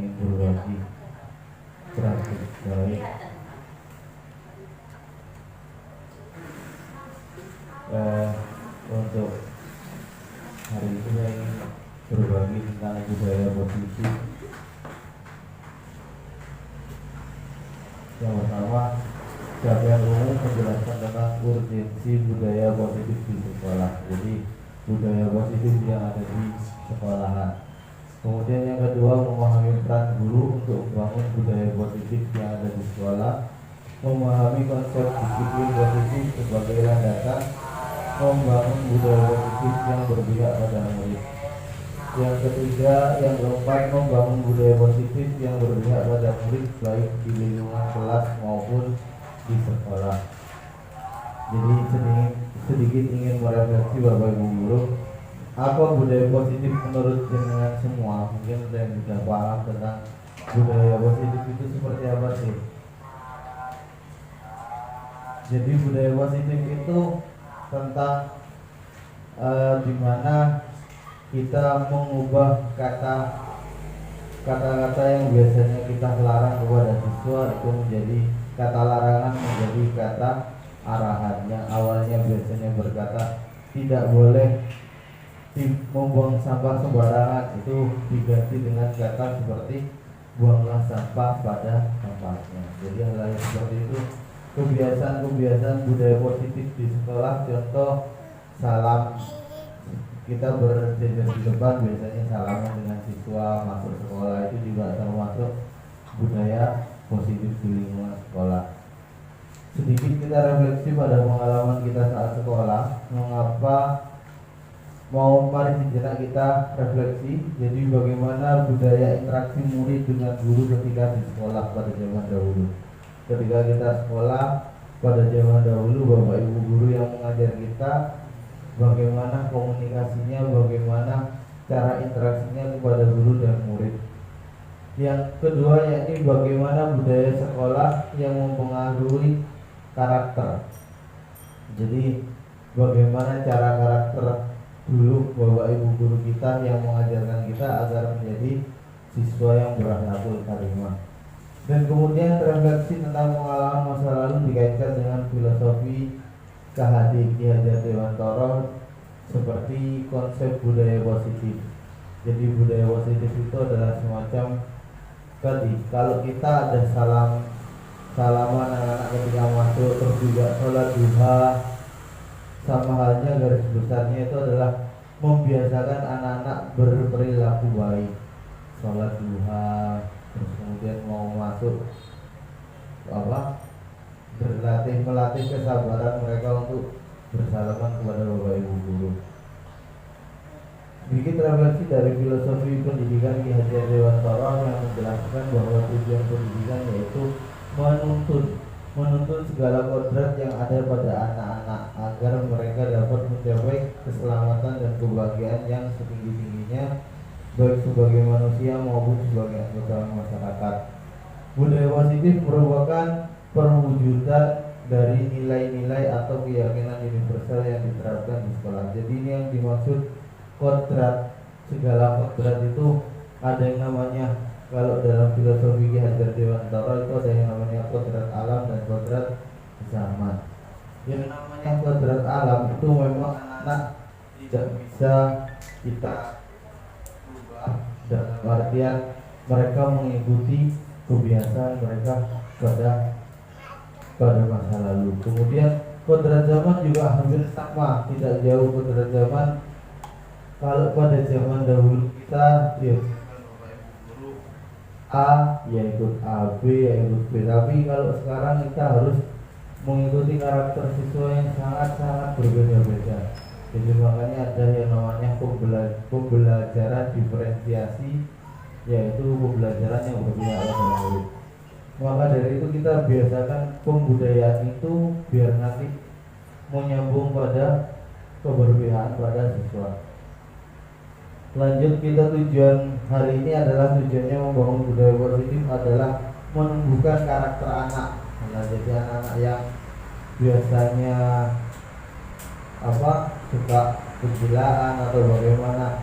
ingin berbagi praktik baik untuk hari ini saya ingin berbagi tentang budaya positif. Yang pertama, saya umum menjelaskan tentang urgensi budaya positif di sekolah. Jadi budaya positif yang ada di sekolahan. Kemudian yang kedua, memahami peran guru untuk membangun budaya positif yang ada di sekolah, memahami konsep disiplin positif sebagai landasan membangun budaya positif yang berpihak pada murid. Yang ketiga, yang keempat, membangun budaya positif yang berpihak pada murid baik di lingkungan kelas maupun di sekolah. Jadi sedikit ingin merefleksi Bapak Ibu guru, apa budaya positif menurut jenengan semua? Mungkin ada yang sudah paham tentang budaya positif itu seperti apa sih? Jadi budaya positif itu tentang dimana kita mengubah kata-kata yang biasanya kita larang kepada siswa itu menjadi kata larangan, menjadi kata arahan. Yang awalnya biasanya berkata tidak boleh membuang sampah sembarangan, itu diganti dengan kata seperti buanglah sampah pada tempatnya. Jadi hal-hal seperti itu, kebiasaan-kebiasaan budaya positif di sekolah. Contoh salam, kita berjejer di depan biasanya salaman dengan siswa masuk sekolah, itu juga termasuk budaya positif di lingkungan sekolah. Sedikit kita refleksi pada pengalaman kita saat sekolah. Mari sejenak kita refleksi. Jadi bagaimana budaya interaksi murid dengan guru ketika di sekolah pada zaman dahulu. Ketika kita sekolah pada zaman dahulu, Bapak Ibu guru yang mengajar kita, bagaimana komunikasinya, bagaimana cara interaksinya kepada guru dan murid. Yang kedua, yakni bagaimana budaya sekolah yang mempengaruhi karakter. Jadi bagaimana cara karakter dulu Bapak Ibu guru kita yang mengajarkan kita agar menjadi siswa yang berakhlakul karimah. Dan kemudian refleksi tentang pengalaman masa lalu dikaitkan dengan filosofi KHD Ki Hajar Dewantara seperti konsep budaya positif. Jadi budaya positif itu adalah semacam tadi, kalau kita ada salaman anak-anak ketika masuk, terus juga sholat duha, sama halnya garis besarnya itu adalah membiasakan anak-anak berperilaku baik, sholat duha, terus kemudian mau masuk melatih kesabaran mereka untuk bersalaman kepada Bapak Ibu guru. Sedikit refleksi dari filosofi pendidikan Ki Hajar Dewantara yang menjelaskan bahwa tujuan pendidikan yaitu menuntun segala kodrat yang ada pada anak-anak agar mereka dapat mencapai keselamatan dan kebahagiaan yang setinggi-tingginya, baik sebagai manusia maupun sebagai anggota masyarakat. Budaya positif merupakan perwujudan dari nilai-nilai atau keyakinan universal yang diterapkan di sekolah. Jadi ini yang dimaksud kodrat. Segala kodrat itu ada yang namanya, kalau dalam filosofi Ki Hajar Dewantara itu ada yang namanya kodrat alam dan kodrat zaman. Yang namanya kodrat alam itu memang anak tidak bisa kita ubah, dalam artian mereka mengikuti kebiasaan mereka pada masa lalu. Kemudian kodrat zaman juga hampir sama, tidak jauh kodrat zaman. Kalau pada zaman dahulu kita A ya ikut A, B ya ikut B. Tapi kalau sekarang kita harus mengikuti karakter siswa yang sangat-sangat berbeda-beda. Jadi makanya ada yang namanya pembelajaran diferensiasi, yaitu pembelajaran yang berbeda pada murid. Maka dari itu kita biasakan pembudayaan itu biar nanti menyambung pada keberpihakan pada siswa. Lanjut, kita tujuan hari ini adalah tujuannya membangun budaya positif adalah menumbuhkan karakter anak. Nah, jadi anak-anak yang biasanya suka kegilaan atau bagaimana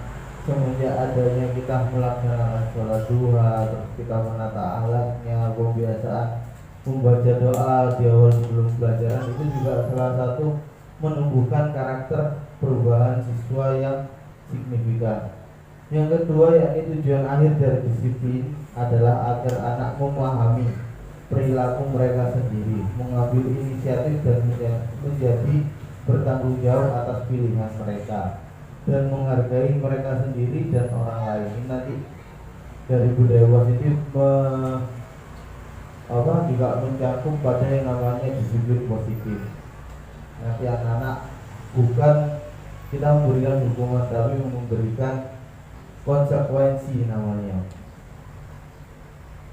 semenjak adanya kita melaksanakan sholat duha, terus kita menata alatnya, pembiasaan membaca doa di awal sebelum pelajaran, itu juga salah satu menumbuhkan karakter perubahan siswa yang signifikan. Yang kedua, yakni tujuan akhir dari disiplin adalah agar anak memahami perilaku mereka sendiri, mengambil inisiatif dan menjadi bertanggung jawab atas pilihan mereka, dan menghargai mereka sendiri dan orang lain. Ini nanti dari budaya positif juga mencakup pada yang namanya disiplin positif. Nanti anak-anak bukan kita memberikan hukuman, tapi memberikan konsekuensi namanya.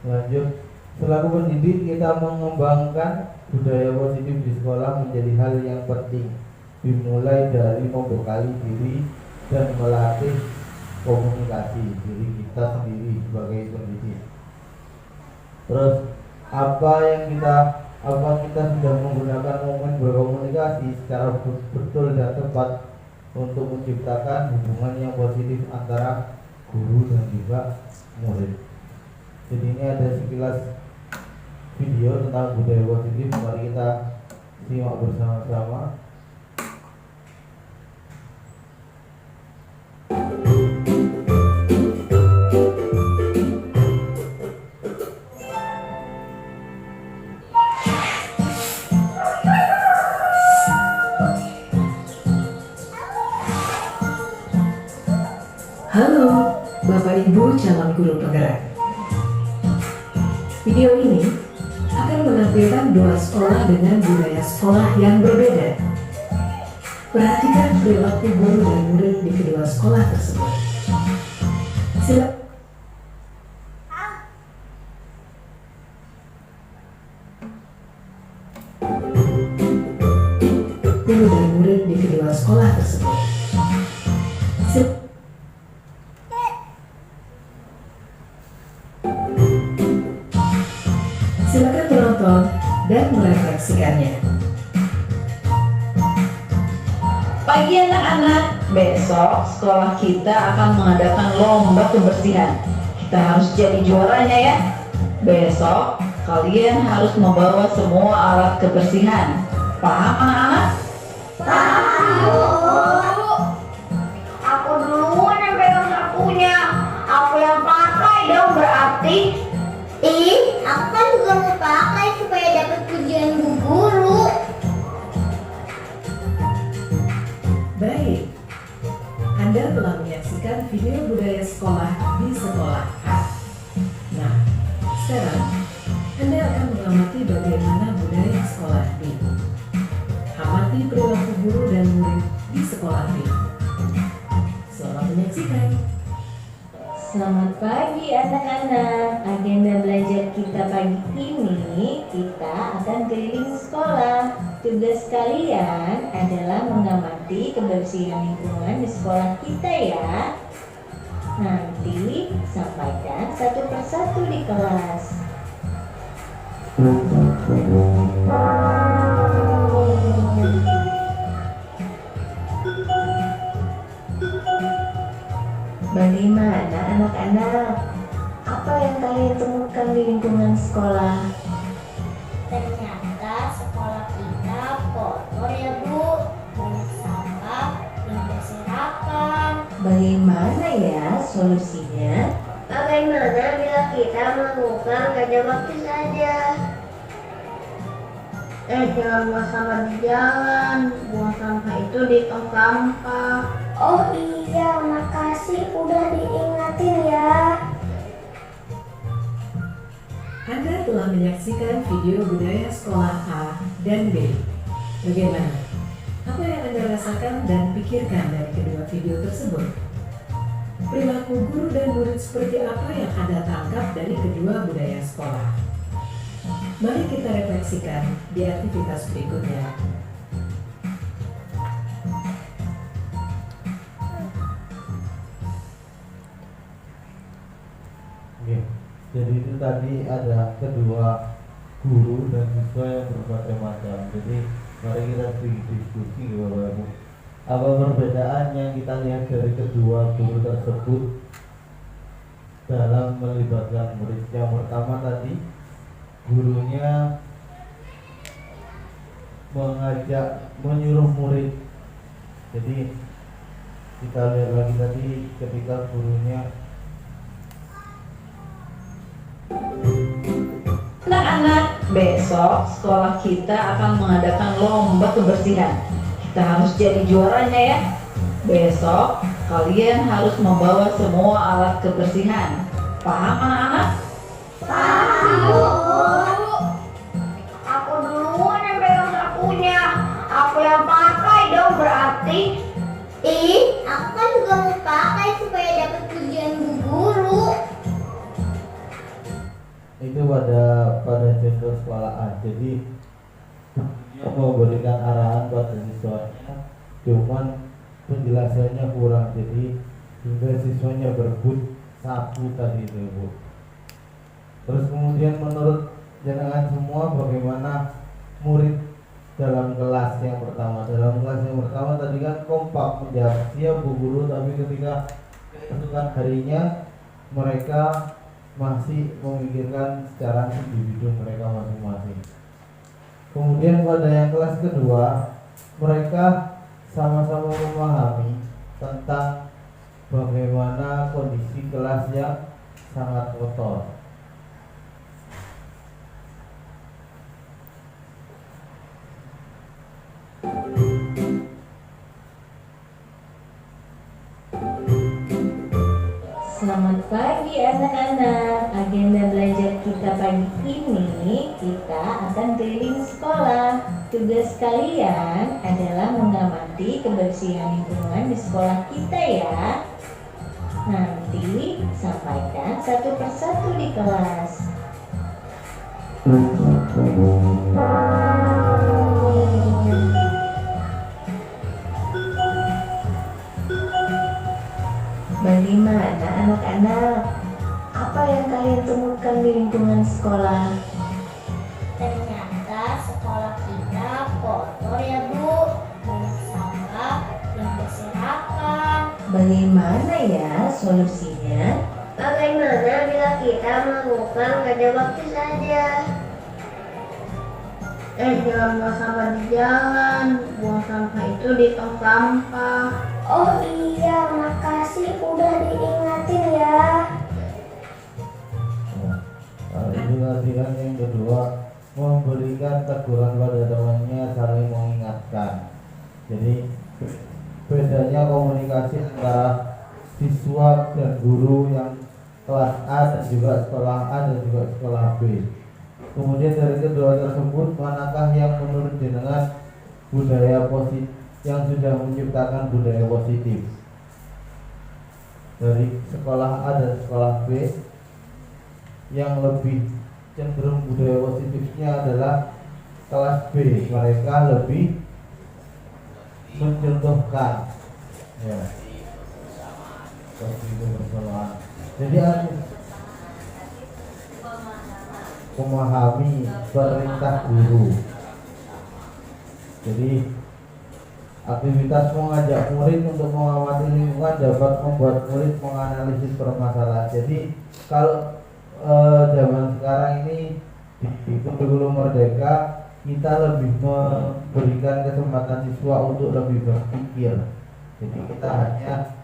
Lanjut, selaku pendidik kita mengembangkan budaya positif di sekolah menjadi hal yang penting, dimulai dari membekali diri dan melatih komunikasi diri kita sendiri sebagai pendidik. Terus apa kita sudah menggunakan momen berkomunikasi secara betul dan tepat untuk menciptakan hubungan yang positif antara guru dan juga murid. Jadi ini ada sekilas video tentang budaya positif, mari kita simak bersama-sama. Halo, Bapak Ibu calon guru penggerak. Video ini akan menampilkan dua sekolah dengan budaya sekolah yang berbeda. Perhatikan perilaku guru dan murid di kedua sekolah tersebut. Guru dan murid di kedua sekolah tersebut. Silakan menonton dan merefleksikannya. Pagi anak-anak, besok sekolah kita akan mengadakan lomba kebersihan. Kita harus jadi juaranya ya. Besok kalian harus membawa semua alat kebersihan. Paham anak-anak? Tahu. Aku duluan yang pegang sapunya. Aku yang pakai dong berarti. Aku kan juga mau pakai supaya dapat pujian bu guru. Baik, Anda telah menyaksikan video budaya sekolah di sekolah A. Nah, sekarang Anda akan mengamati bagaimana budaya sekolah B. Amati perilaku guru dan murid di sekolah B. Selamat menyaksikan. Selamat pagi anak-anak. Agenda belajar kita pagi ini, kita akan keliling sekolah. Tugas kalian adalah mengamati kebersihan lingkungan di sekolah kita ya. Nanti sampaikan satu persatu di kelas. Bagaimana anak-anak? Apa yang kalian temukan di lingkungan sekolah? Ternyata sekolah kita kotor ya bu. Banyak sampah yang berserakan. Bagaimana ya solusinya? Bagaimana bila kita melakukan kerja bakti saja? Jangan buang sampah di jalan. Buang sampah itu di tong sampah. Oh iya, makasih udah diingatin ya. Anda telah menyaksikan video budaya sekolah A dan B. Bagaimana? Apa yang Anda rasakan dan pikirkan dari kedua video tersebut? Perilaku guru dan murid seperti apa yang Anda tangkap dari kedua budaya sekolah? Mari kita refleksikan di aktivitas berikutnya. Oke, jadi itu tadi ada kedua guru dan siswa yang berbagai macam. Jadi mari kita sedikit diskusi Bapak Ibu. Apa perbedaan yang kita lihat dari kedua guru tersebut dalam melibatkan murid? Yang pertama tadi, gurunya menyuruh murid. Jadi kita lihat lagi tadi ketika gurunya, anak-anak, besok sekolah kita akan mengadakan lomba kebersihan. Kita harus jadi juaranya ya. Besok kalian harus membawa semua alat kebersihan. Paham anak-anak? Aku duluan yang pegang sakunya. Aku yang pakai dong berarti. Aku kan juga mau pakai supaya dapat pujian bu guru. itu pada contoh sekolahan. Jadi dia memberikan arahan pada siswanya, cuman penjelasannya kurang, jadi hingga siswanya berebut sapu tadi itu, Bu. Terus kemudian menurut jenengan semua bagaimana murid dalam kelas yang pertama? Dalam kelas yang pertama tadi kan kompak menjawab siap Bu Guru, tapi ketika keesokan harinya mereka masih memikirkan secara individu mereka masing-masing. Kemudian pada yang kelas kedua, mereka sama-sama memahami tentang bagaimana kondisi kelas yang sangat kotor. Selamat pagi anak-anak. Agenda belajar kita pagi ini, kita akan keliling sekolah. Tugas kalian adalah mengamati kebersihan lingkungan di sekolah kita ya. Nanti sampaikan satu persatu di kelas. Bagaimana anak-anak? Apa yang kalian temukan di lingkungan sekolah? Ternyata sekolah kita kotor ya Bu. Banyak sampah yang berserakan. Bagaimana ya solusinya? Bagaimana bila kita melakukan pada waktu saja? Jangan buang sampah di jalan. Buang sampah itu di tong sampah. Oh iya, makasih udah diingatin ya. Ini latihan yang kedua, memberikan teguran pada temannya, saling mengingatkan. Jadi bedanya komunikasi antara siswa dan guru yang kelas A dan juga sekolah A dan juga sekolah B. Kemudian dari kedua tersebut, manakah yang menurut jenengan budaya positif yang sudah menciptakan budaya positif? Dari sekolah A dan sekolah B, yang lebih cenderung budaya positifnya adalah kelas B. Mereka lebih mencontohkan ya, seperti itu bersamaan. Jadi memahami perintah guru. Jadi aktivitas mengajak murid untuk mengamati lingkungan dapat membuat murid menganalisis permasalahan. Jadi kalau zaman sekarang ini di kurikulum Merdeka, kita lebih memberikan kesempatan siswa untuk lebih berpikir. Jadi kita hanya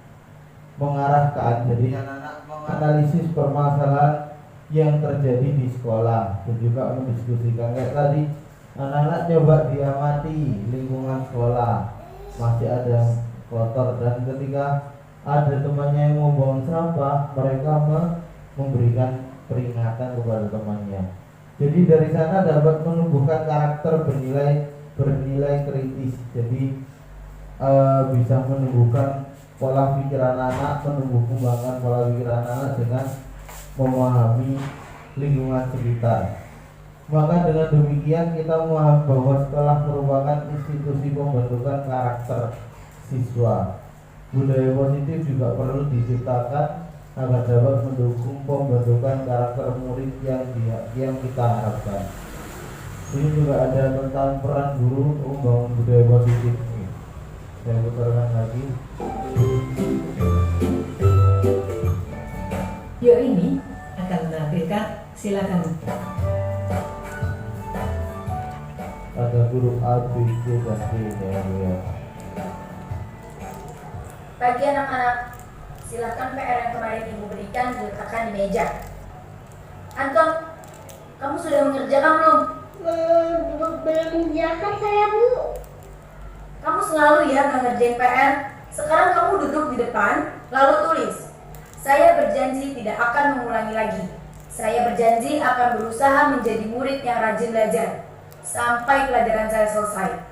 mengarahkan, jadi anak-anak menganalisis permasalahan yang terjadi di sekolah dan juga mendiskusikan. Kayak tadi anak-anak coba diamati lingkungan sekolah, masih ada yang kotor, dan ketika ada temannya yang membuang sampah, mereka memberikan peringatan kepada temannya. Jadi dari sana dapat menumbuhkan karakter bernilai kritis. Jadi bisa menumbuhkan pola pikir anak-anak, kembangkan pola pikir anak-anak dengan memahami lingkungan sekitar. Maka dengan demikian kita memahami bahwa sekolah merupakan institusi pembentukan karakter siswa. Budaya positif juga perlu diciptakan agar dapat mendukung pembentukan karakter murid yang kita harapkan. Ini juga ada tentang peran guru untuk membangun budaya positif ini. Saya putarkan lagi. Video ini akan menampilkan, silakan. Ada huruf A, B, C, dan D ya, Bu ya. Bagi anak-anak, silakan PR yang kemarin Ibu berikan diletakkan di meja. Anton, kamu sudah mengerjakan belum? Belum menjelaskan saya, Bu. Kamu selalu ya nggak ngerjain PR. Sekarang kamu duduk di depan, lalu tulis. Saya berjanji tidak akan mengulangi lagi. Saya berjanji akan berusaha menjadi murid yang rajin belajar sampai pelajaran saya selesai.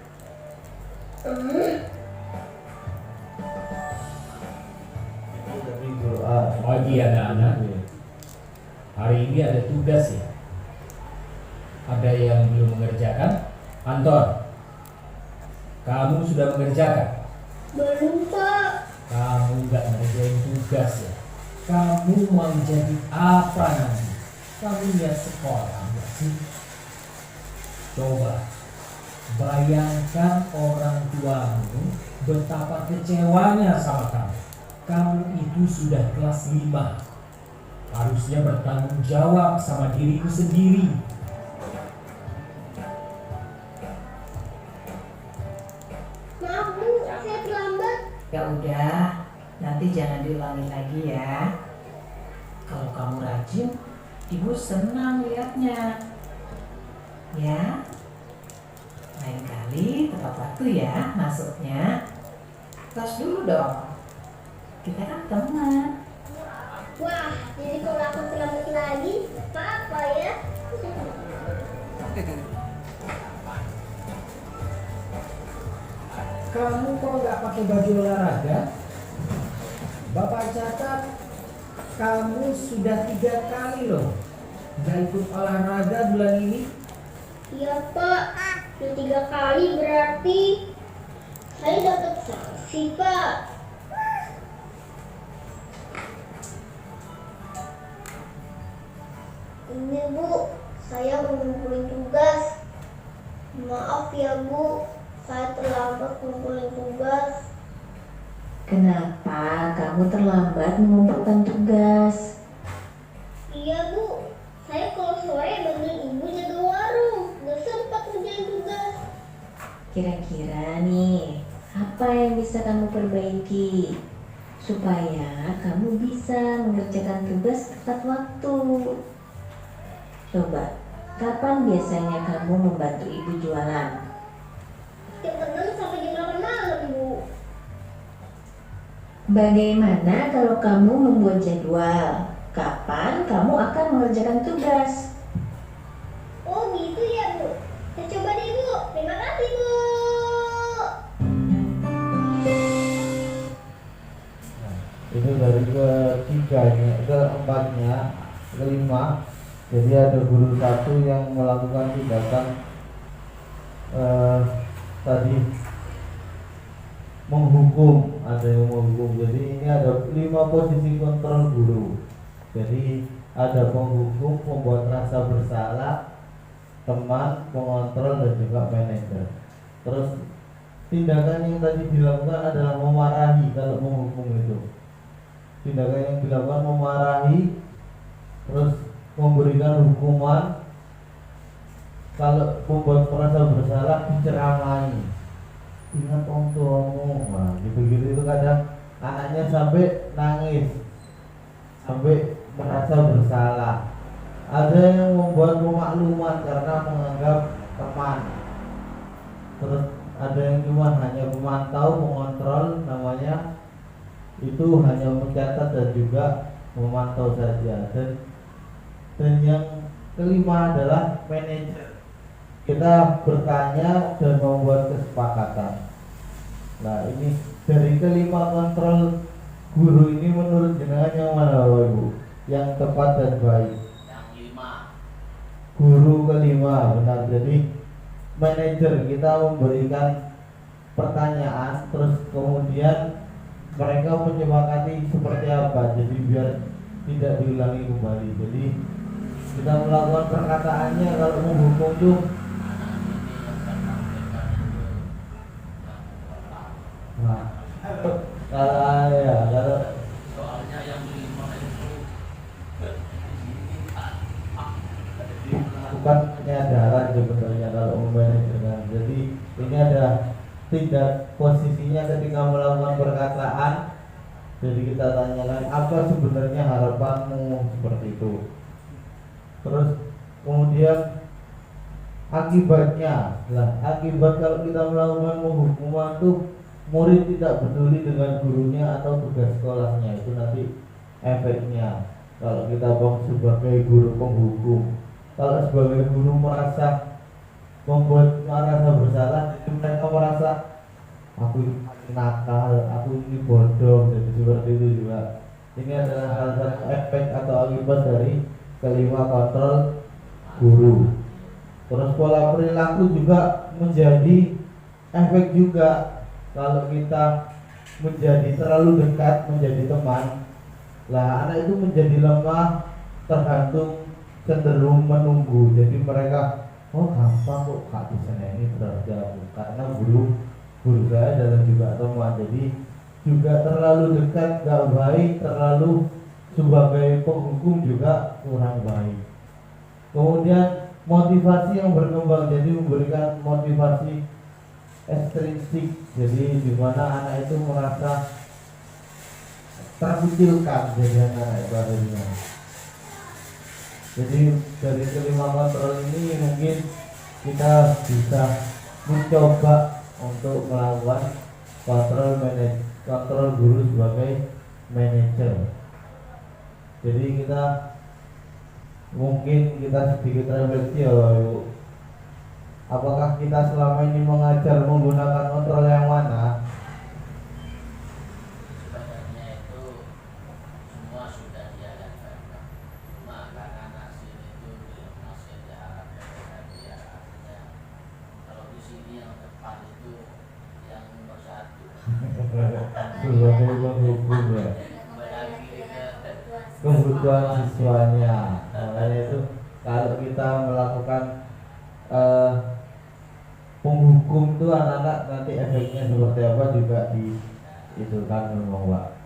Jadi huruf A. Pagi anak-anak, hari ini ada tugas ya. Ada yang belum mengerjakan? Anton, kamu sudah mengerjakan? Belum, Pak. Kamu nggak ngerjain tugas ya? Kamu mau jadi apa nanti? Kamu lihat sekolah nggak sih? Coba bayangkan orang tuamu betapa kecewanya sama kamu. Kamu itu sudah kelas 5. Harusnya bertanggung jawab sama dirimu sendiri. Maaf, Bu. Saya terlambat. Ya udah, nanti jangan diulangi lagi ya. Kalau kamu rajin, Ibu senang lihatnya. Ya, lain kali tepat waktu ya masuknya. Tos dulu dong. Kita kan teman. Wah, jadi kalau aku terlambat lagi, apa ya? Kamu kok nggak pakai baju olahraga? Bapak catat kamu sudah 3 kali loh nggak ikut olahraga bulan ini. Iya, Pak. Udah 3 kali berarti saya dapat sanksi, Pak. Ini, Bu. Saya mengumpulin tugas. Maaf ya, Bu. Saya terlambat mengumpulin tugas. Kenapa kamu terlambat mengumpulkan tugas? Iya, Bu. Saya kalau sore bantuin Ibu jaga warung. Gak sempat ngerjain tugas. Kira-kira nih, apa yang bisa kamu perbaiki supaya kamu bisa mengerjakan tugas tepat waktu? Coba, kapan biasanya kamu membantu ibu jualan? Tiap kadang sampai jam 8 malam, Bu. Bagaimana kalau kamu membuat jadwal? Kapan kamu akan mengerjakan tugas? Oh gitu ya, Bu. Saya coba deh, Bu. Terima kasih, Bu. Itu dari ketiganya, keempatnya, kelima. Jadi ada guru satu yang melakukan tindakan tadi menghukum, ada yang menghukum. Jadi ini ada 5 posisi kontrol guru. Jadi ada penghukum, membuat rasa bersalah, teman, pengontrol, dan juga manajer. Terus tindakan yang tadi dilakukan adalah memarahi. Kalau menghukum itu tindakan yang dilakukan memarahi, terus memberikan hukuman. Kalau membuat merasa bersalah, diceramai, ingat orang tuamu, nah, gitu-gitu. Itu kadang anaknya sampai nangis, sampai merasa bersalah. Ada yang membuat pemakluman karena menganggap teman. Terus ada yang cuma hanya memantau, mengontrol, namanya itu hanya mencatat dan juga memantau saja. Dan yang kelima adalah manajer. Kita bertanya dan membuat kesepakatan. Nah, ini dari kelima kontrol guru ini menurut jenengan yang mana, Bapak Ibu? Yang tepat dan baik. Yang 5. Guru kelima, benar. Jadi manajer, kita memberikan pertanyaan, terus kemudian mereka menyepakati seperti apa. Jadi biar tidak diulangi kembali. Jadi kita melakukan perkataannya. Kalau menghukum tuh, nah, bukan penyadaran sebenarnya kalau memanajerkan. Jadi ini ada tindak posisinya ketika melakukan perkataan. Jadi kita tanyakan apa sebenarnya harapanmu, seperti itu. Terus kemudian akibatnya, akibat kalau kita melakukan penghukuman tuh murid tidak peduli dengan gurunya atau tugas sekolahnya, itu nanti efeknya. Kalau kita sebagai guru penghukum, kalau sebagai guru merasa membuat merasa bersalah, jadi mereka merasa aku ini nakal, aku ini bodoh, jadi seperti itu juga. Ini adalah salah satu efek atau akibat dari kelima kontrol guru. Terus pola perilaku juga menjadi efek juga. Kalau kita menjadi terlalu dekat, menjadi teman, lah anak itu menjadi lemah, tergantung, cenderung menunggu. Jadi mereka, oh gampang kok Kak bisa ini berarti aku, karena guru saya adalah juga teman. Jadi juga terlalu dekat gak baik, terlalu sebagai penghukum juga kurang baik. Kemudian motivasi yang berkembang, jadi memberikan motivasi ekstrinsik, jadi di mana anak itu merasa terkucilkan, jadi anak itu akhirnya. Jadi dari kelima kontrol ini mungkin kita bisa mencoba untuk melakukan kontrol guru sebagai manajer. Jadi kita mungkin sedikit refleksi ya, yuk. Apakah kita selama ini mengajar menggunakan kontrol yang mana? Sebenarnya itu semua sudah diadakan, cuma karena nasi itu masih diharapkan dengan dia. Artinya kalau di sini yang tepat itu yang nomor 1 Sebagai penghukum ya, kebutuhan siswanya. Makanya itu kalau kita melakukan penghukum itu anak-anak nanti efeknya seperti apa juga itu kan memang Pak.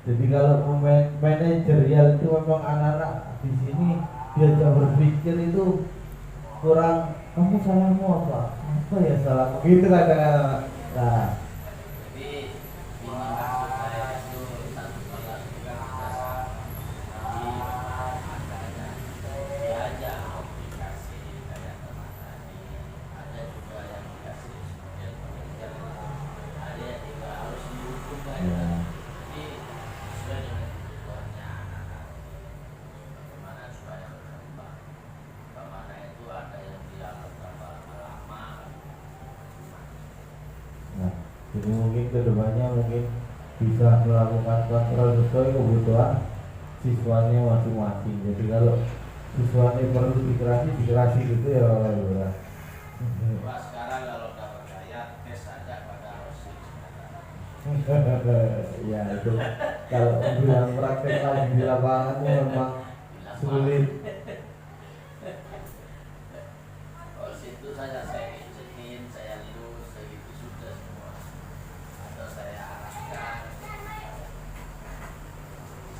Jadi kalau manajerial itu memang anak-anak di sini diajak berpikir itu kurang, kamu salahmu apa ya salahmu gitu kadang-kadang. Nah, jadi ini maksud saya itu satu kelas juga kita jadi makanya diajak aplikasi kayak teman tadi, ada juga yang dikasih model pengajar, ada yang juga harus dihukum kayak jadi sesuai dengan kebutuhannya anak-anak bagaimana supaya berkembang, bagaimana itu ada yang dianggap berapa lama. nah, jadi mungkin kedepannya mungkin bisa melakukan kontrol sesuai kebutuhan siswanya masing-masing. Jadi kalau siswanya perlu dikerasi gitu ya Pak. Coba sekarang kalau udah percaya tes saja pada OSIS. Ya itu kalau bilang praktek lagi di lapangan itu memang sulit. OSIS itu saya izinin, saya lulus, begitu sudah semua. Atau saya arahkan.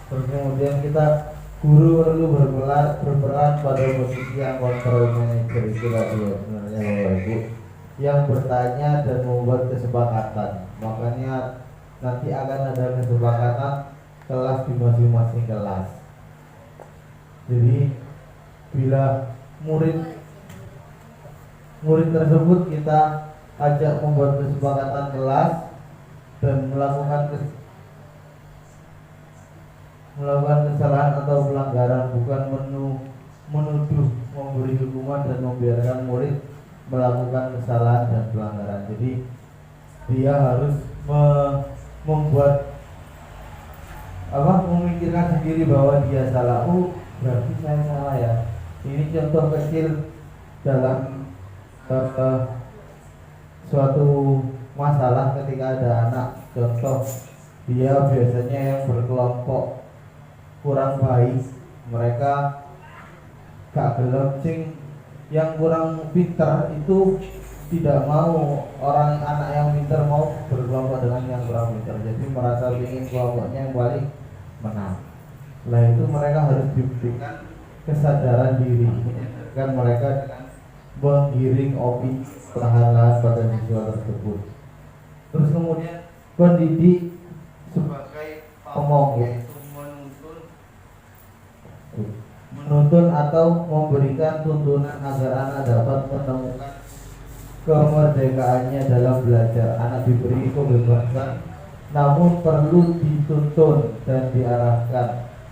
Terus kemudian kita guru perlu berperan pada posisi yang kontrol manajer itu tadi ya sebenarnya Bapak Ibu, yang bertanya dan membuat kesepakatan. Makanya nanti akan ada kesepakatan kelas di masing-masing kelas. Jadi bila murid tersebut kita ajak membuat kesepakatan kelas dan melakukan kesalahan atau pelanggaran, bukan menuduh, memberi hukuman dan membiarkan murid melakukan kesalahan dan pelanggaran. Jadi dia harus memikirkan sendiri bahwa dia salah. Oh, berarti saya salah ya. Ini contoh kecil dalam suatu masalah ketika ada anak. Contoh, dia biasanya yang berkelompok kurang baik, mereka gak gelem, yang kurang pintar itu tidak mau anak yang pintar mau berkelompok dengan yang kurang pintar. Jadi merasa ingin kelompoknya yang paling menang. Nah itu mereka harus diberikan kesadaran diri. mengajarkan mereka dengan menggiring opini perlahan-lahan pada siswa tersebut. Terus kemudian pendidik sebagai pamong, yaitu menuntun atau memberikan tuntunan agar anak dapat menemukan kemerdekaannya dalam belajar. Anak diberi kebebasan, namun perlu dituntun dan diarahkan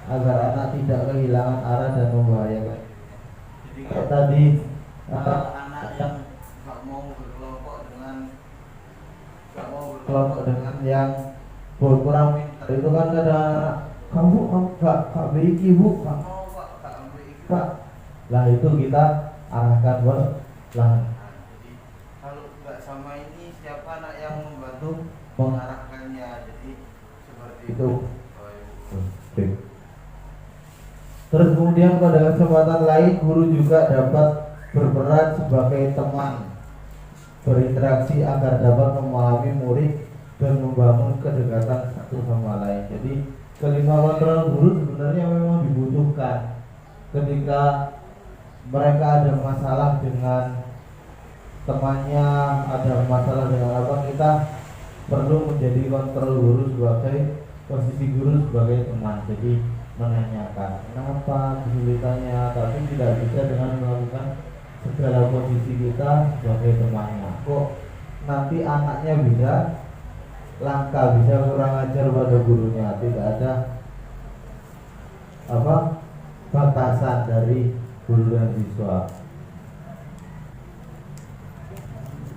agar anak tidak kehilangan arah dan membahayakan. Jadi kalau tadi anak yang nggak mau berkelompok dengan yang kurang pintar itu kan ada kamu kak Beiki bu, kak mau kak Beiki pak. Lah itu kita arahkan perlahan. Jadi kalau nggak sama ini siapa anak yang membantu mengarahkannya. Jadi seperti itu. Oke. Terus kemudian pada kesempatan lain guru juga dapat berperan sebagai teman, berinteraksi agar dapat memahami murid dan membangun kedekatan satu sama lain. Jadi kelima kontrol guru sebenarnya memang dibutuhkan ketika mereka ada masalah dengan temannya, ada masalah dengan apa, kita perlu menjadi kontrol guru sebagai posisi guru sebagai teman. Jadi menanyakan kenapa kesulitannya, tapi tidak bisa dengan melakukan segala posisi kita sebagai temannya. Kok nanti anaknya bisa langka, bisa kurang ajar pada gurunya. Tidak ada batasan dari guru dan siswa.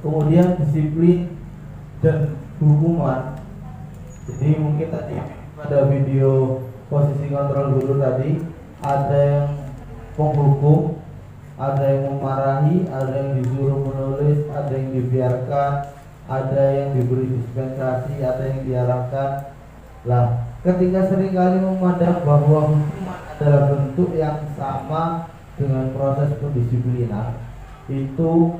Kemudian disiplin dan hukuman. Jadi mungkin tadi pada video posisi kontrol guru tadi ada yang menghukum, ada yang memarahi, ada yang disuruh menulis, ada yang dibiarkan, ada yang diberi dispensasi, ada yang diarahkan. Lah, ketika seringkali memandang bahwa hukuman adalah bentuk yang sama dengan proses pendisiplinan itu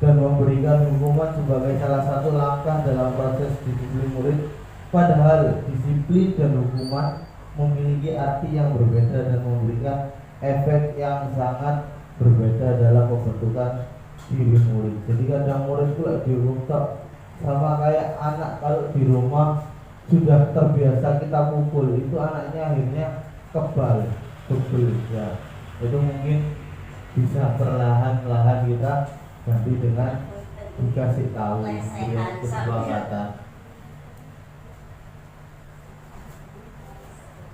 dan memberikan hukuman sebagai salah satu langkah dalam proses disiplin murid, padahal disiplin dan hukuman memiliki arti yang berbeda dan memberikan efek yang sangat berbeda dalam pembentukan diri murid. Jadi kadang murid pula dihukum sama kayak anak, kalau di rumah sudah terbiasa kita pukul, itu anaknya akhirnya kebal ya. Itu mungkin bisa perlahan-lahan kita ganti dengan dikasih tahu kesepakatan.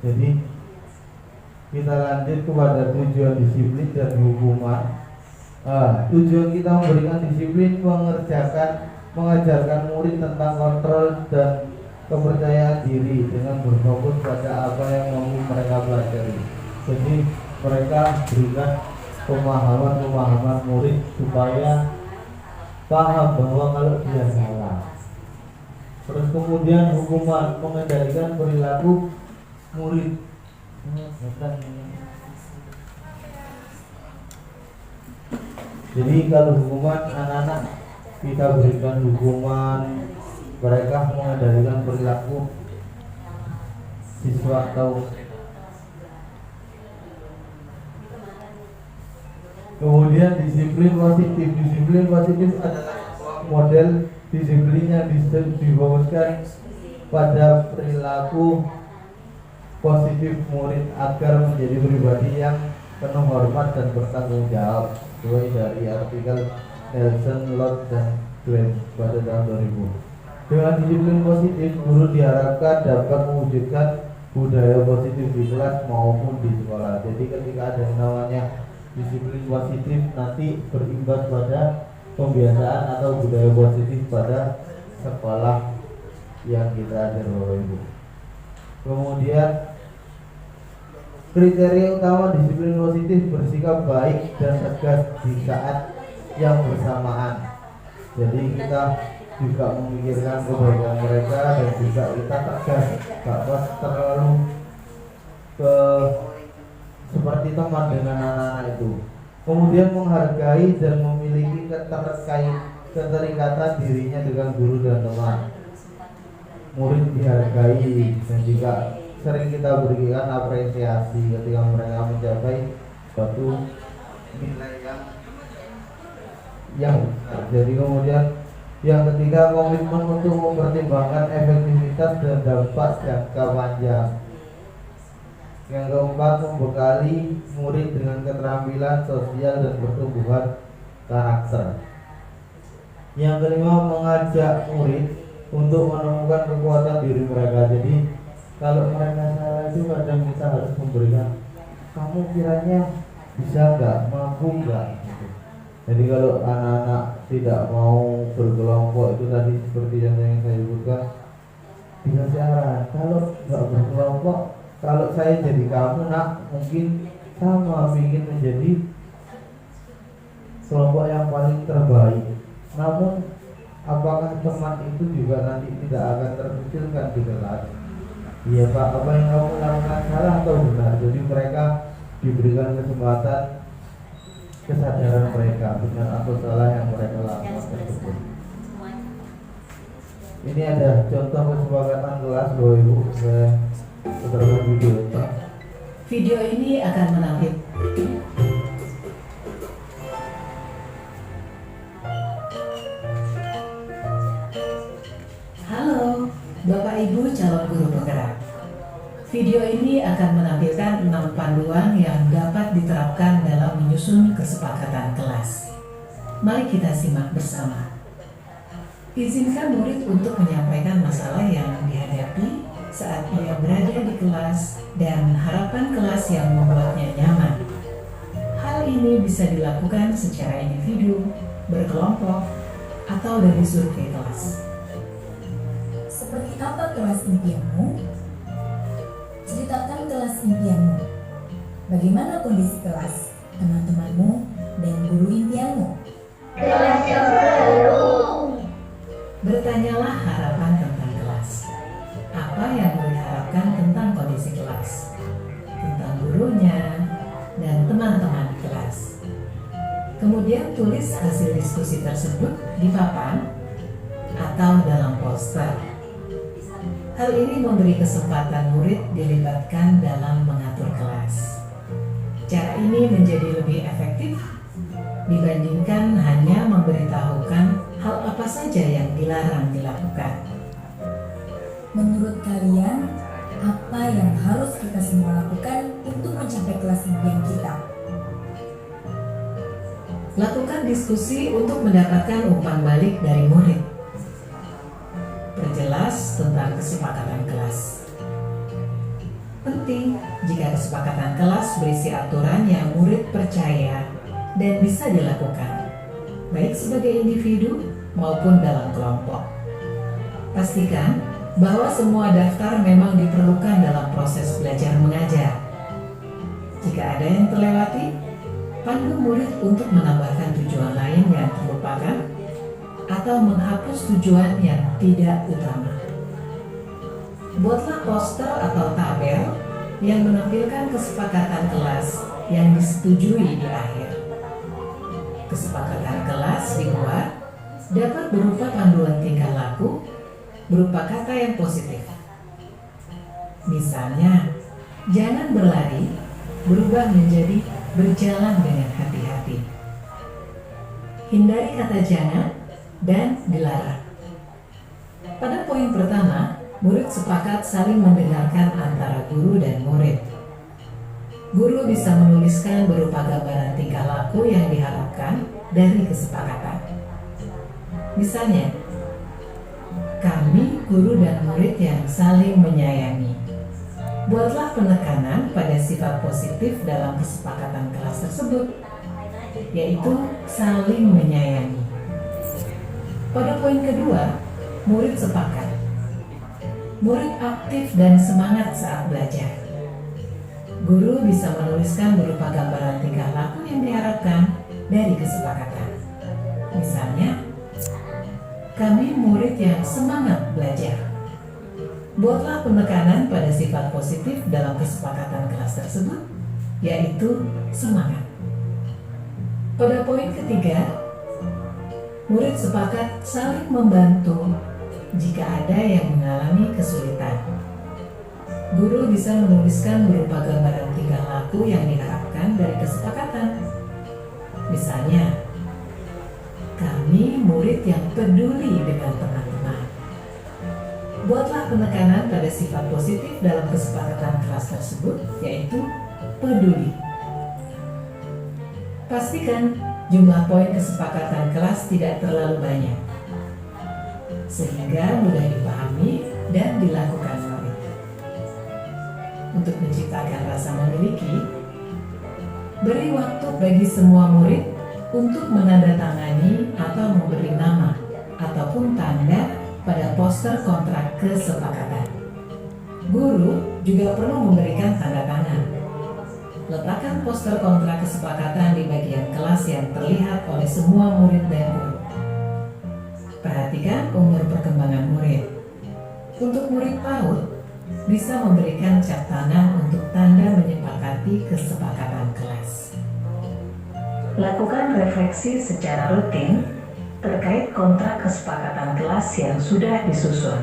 Jadi kita lanjut kepada tujuan disiplin dan hukuman. Tujuan kita memberikan disiplin mengajarkan murid tentang kontrol dan kepercayaan diri dengan berfokus pada apa yang mau mereka pelajari. Jadi mereka berikan pemahaman murid supaya paham bahwa kalau dia salah. Terus kemudian hukuman mengendalikan perilaku murid. Jadi kalau hukuman anak-anak kita berikan hukuman, mereka mengendalikan perilaku siswa atau kemudian disiplin positif adalah model disiplin yang difokuskan pada perilaku positif murid agar menjadi pribadi yang penuh hormat dan bertanggung jawab, sesuai dari artikel Nelson, Lott, dan Glenn pada tahun 2000. Dengan disiplin positif, guru diharapkan dapat mewujudkan budaya positif di kelas maupun di sekolah. Jadi ketika ada yang namanya disiplin positif, nanti berimbas pada pembiasaan atau budaya positif pada sekolah yang kita ajar Bapak Ibu. Kemudian kriteria utama disiplin positif bersikap baik dan tegas di saat yang bersamaan. Jadi kita juga memikirkan kebaikan mereka dan juga kita tegas, gak terlalu seperti teman dengan anak-anak itu. Kemudian menghargai dan memiliki keterikatan dirinya dengan guru dan teman. Murid dihargai dan juga sering kita berikan apresiasi ketika mereka mencapai suatu nilai Jadi kemudian yang ketiga, komitmen untuk mempertimbangkan efektivitas dan dampak jangka panjang. Yang keempat, membekali murid dengan keterampilan sosial dan pertumbuhan karakter. Yang kelima, mengajak murid untuk menemukan kekuatan diri mereka. Jadi kalau mereka salah itu kadang kita harus memberikan, kamu kiranya bisa nggak, mampu nggak gitu. Jadi kalau anak-anak tidak mau berkelompok itu tadi seperti yang saya sebutkan, dikasih arahan, kalau nggak berkelompok, kalau saya jadi kamu nak, mungkin sama ingin menjadi kelompok yang paling terbaik. Namun apakah teman itu juga nanti tidak akan terkecilkan di kelas? Iya Pak, apa yang kamu lakukan salah atau benar? Jadi mereka diberikan kesempatan kesadaran mereka benar atau salah yang mereka lakukan tersebut. Ini ada contoh kesepakatan kelas Bapak Ibu. Saya putarkan video Pak. Video ini akan menampilkan Halo, Bapak Ibu calon guru penggerak. Video ini akan menampilkan 6 panduan yang dapat diterapkan dalam menyusun kesepakatan kelas. Mari kita simak bersama. Izinkan murid untuk menyampaikan masalah yang dihadapi saat ia berada di kelas dan harapan kelas yang membuatnya nyaman. Hal ini bisa dilakukan secara individu, berkelompok, atau dari survei kelas. Seperti apa kelas impianmu? Ceritakan kelas impianmu. Bagaimana kondisi kelas, teman-temanmu, dan guru impianmu? Kelas yang baru. Bertanyalah harapan tentang kelas. Apa yang murid harapkan tentang kondisi kelas, tentang gurunya, dan teman-teman kelas. Kemudian tulis hasil diskusi tersebut di papan atau dalam poster. Hal ini memberi kesempatan murid dilibatkan dalam mengatur kelas. Cara ini menjadi lebih efektif dibandingkan hanya memberitahukan hal apa saja yang dilarang dilakukan. Menurut kalian, apa yang harus kita semua lakukan untuk mencapai kelas impian kita? Lakukan diskusi untuk mendapatkan umpan balik dari murid. Perjelas tentang kesepakatan kelas. Penting jika kesepakatan kelas berisi aturan yang murid percaya dan bisa dilakukan, baik sebagai individu maupun dalam kelompok. Pastikan bahwa semua daftar memang diperlukan dalam proses belajar mengajar. Jika ada yang terlewati, pandu murid untuk menambahkan tujuan lain yang terlupakan atau menghapus tujuan yang tidak utama. Buatlah poster atau tabel yang menampilkan kesepakatan kelas yang disetujui di akhir. Kesepakatan kelas dibuat dapat berupa panduan tingkah laku berupa kata yang positif. Misalnya, jangan berlari berubah menjadi berjalan dengan hati-hati. Hindari kata jangan dan dilarang. Pada poin pertama, murid sepakat saling mendengarkan antara guru dan murid. Guru bisa menuliskan berupa gambaran tingkah laku yang diharapkan dari kesepakatan. Misalnya, kami guru dan murid yang saling menyayangi. Buatlah penekanan pada sifat positif dalam kesepakatan kelas tersebut, yaitu saling menyayangi. Pada poin kedua, murid sepakat. Murid aktif dan semangat saat belajar. Guru bisa menuliskan berupa gambaran tingkah laku yang diharapkan dari kesepakatan. Misalnya, kami murid yang semangat belajar. Buatlah penekanan pada sifat positif dalam kesepakatan kelas tersebut, yaitu semangat. Pada poin ketiga, murid sepakat saling membantu jika ada yang mengalami kesulitan. Guru bisa menuliskan berupa gambaran tingkah laku yang diharapkan dari kesepakatan. Misalnya, murid yang peduli dengan teman-teman. Buatlah penekanan pada sifat positif dalam kesepakatan kelas tersebut, yaitu peduli. Pastikan jumlah poin kesepakatan kelas tidak terlalu banyak, sehingga mudah dipahami dan dilakukan murid. Untuk menciptakan rasa memiliki, beri waktu bagi semua murid untuk menandatangani atau memberi nama ataupun tanda pada poster kontrak kesepakatan. Guru juga perlu memberikan tanda tangan. Letakkan poster kontrak kesepakatan di bagian kelas yang terlihat oleh semua murid dan guru. Perhatikan umur perkembangan murid. Untuk murid PAUD, bisa memberikan cap tangan untuk tanda menyepakati kesepakatan kelas. Lakukan refleksi secara rutin terkait kontrak kesepakatan kelas yang sudah disusun.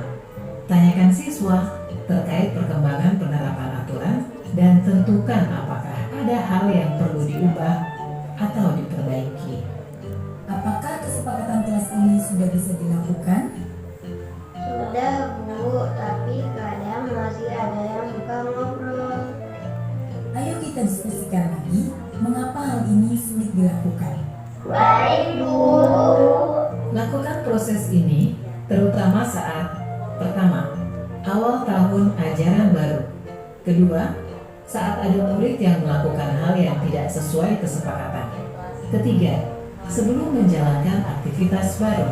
Tanyakan siswa terkait perkembangan penerapan aturan dan tentukan apakah ada hal yang perlu diubah atau diperbaiki. Apakah kesepakatan kelas ini sudah bisa dilakukan? Sudah Bu, tapi kadang masih ada yang suka ngobrol. Ayo kita diskusikan lagi mengapa hal ini sulit dilakukan. Baik Bu. Lakukan proses ini terutama saat pertama, awal tahun ajaran baru. Kedua, saat ada murid yang melakukan hal yang tidak sesuai kesepakatan. Ketiga, sebelum menjalankan aktivitas baru.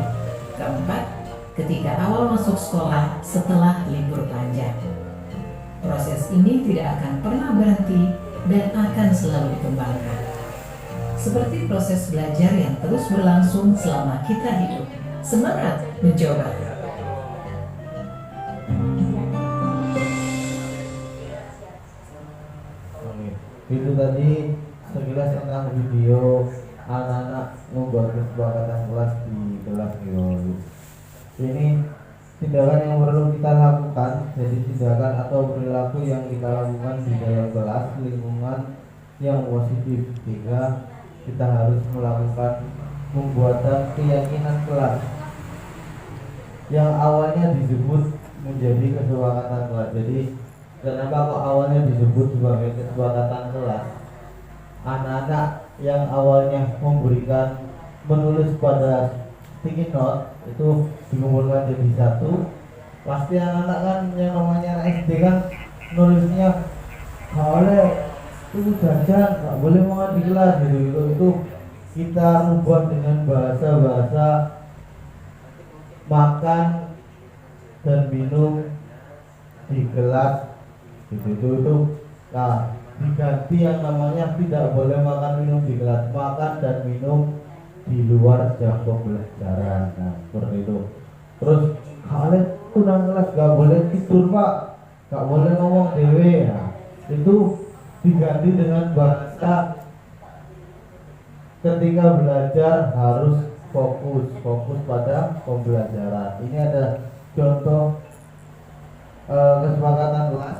Keempat, ketika awal masuk sekolah setelah libur panjang. Proses ini tidak akan pernah berhenti dan akan selalu dikembangkan. Seperti proses belajar yang terus berlangsung selama kita hidup. Semangat mencoba! Oke, itu tadi sekilas tentang video anak-anak membuat kesepakatan kelas di kelas geologi. Ini tindakan yang perlu kita lakukan, jadi tindakan atau perilaku yang kita lakukan di dalam kelas, lingkungan yang positif, sehingga kita harus melakukan pembuatan keyakinan kelas yang awalnya disebut menjadi kesepakatan kelas. Jadi kenapa kok awalnya disebut sebagai kesepakatan kelas? Anak-anak yang awalnya menulis pada sticky note itu dikumpulkan jadi satu. Pasti anak-anak kan yang namanya anak SD kan nulisnya oleh itu jajan, nggak boleh makan di kelas gitu. Itu kita rubah dengan bahasa-bahasa makan dan minum di kelas gitu. Nah, diganti yang namanya tidak boleh makan minum di kelas, makan dan minum di luar jam pembelajaran. Nah, seperti itu. Terus kalian pulang kelas nggak boleh tidur Pak, nggak boleh ngomong dewe. Nah, itu diganti dengan bahasa ketika belajar harus fokus pada pembelajaran. Ini ada contoh kesepakatan kelas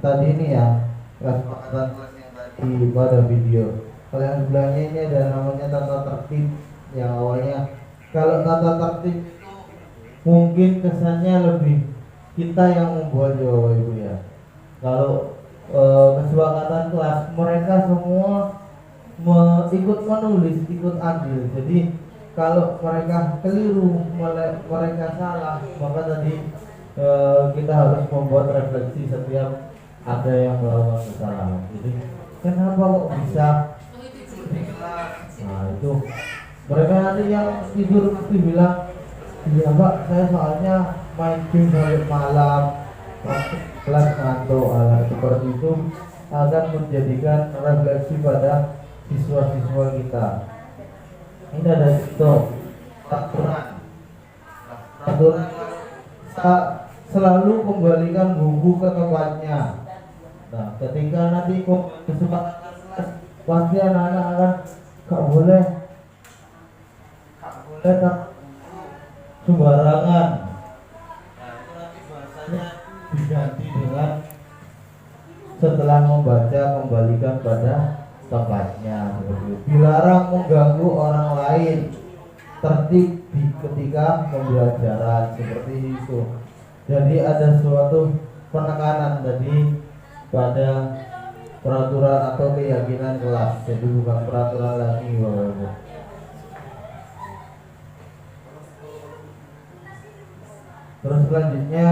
tadi ini ya, kesepakatan kelas yang tadi pada video. Kalau yang sebelahnya ini ada namanya tata tertib, yang awalnya kalau tata tertib itu mungkin kesannya lebih kita yang membuat ya Bapak Ibu ya. Kalau kesepakatan kelas mereka semua ikut menulis, ikut andil. Jadi kalau mereka keliru, mereka salah, maka tadi kita harus membuat refleksi setiap ada yang melakukan kesalahan. Jadi kenapa kok bisa? Nah itu mereka nanti yang tidur pasti bilang, iya Pak, saya soalnya main game sampai malam, kelas ngantuk. Seperti itu akan menjadikan refleksi pada siswa-siswa kita. Ini ada aturan selalu kembalikan buku ke tempatnya. Nah, ketika nanti kesepakatan pasti anak-anak akan gak boleh sembarangan. Nah, itu nanti bahasanya diganti dengan setelah membaca kembalikan pada tempatnya. Dilarang mengganggu orang lain. tertib di ketika pembelajaran seperti itu. Jadi ada suatu penekanan tadi pada peraturan atau keyakinan kelas, jadi bukan peraturan lagi Bapak Ibu. Terus selanjutnya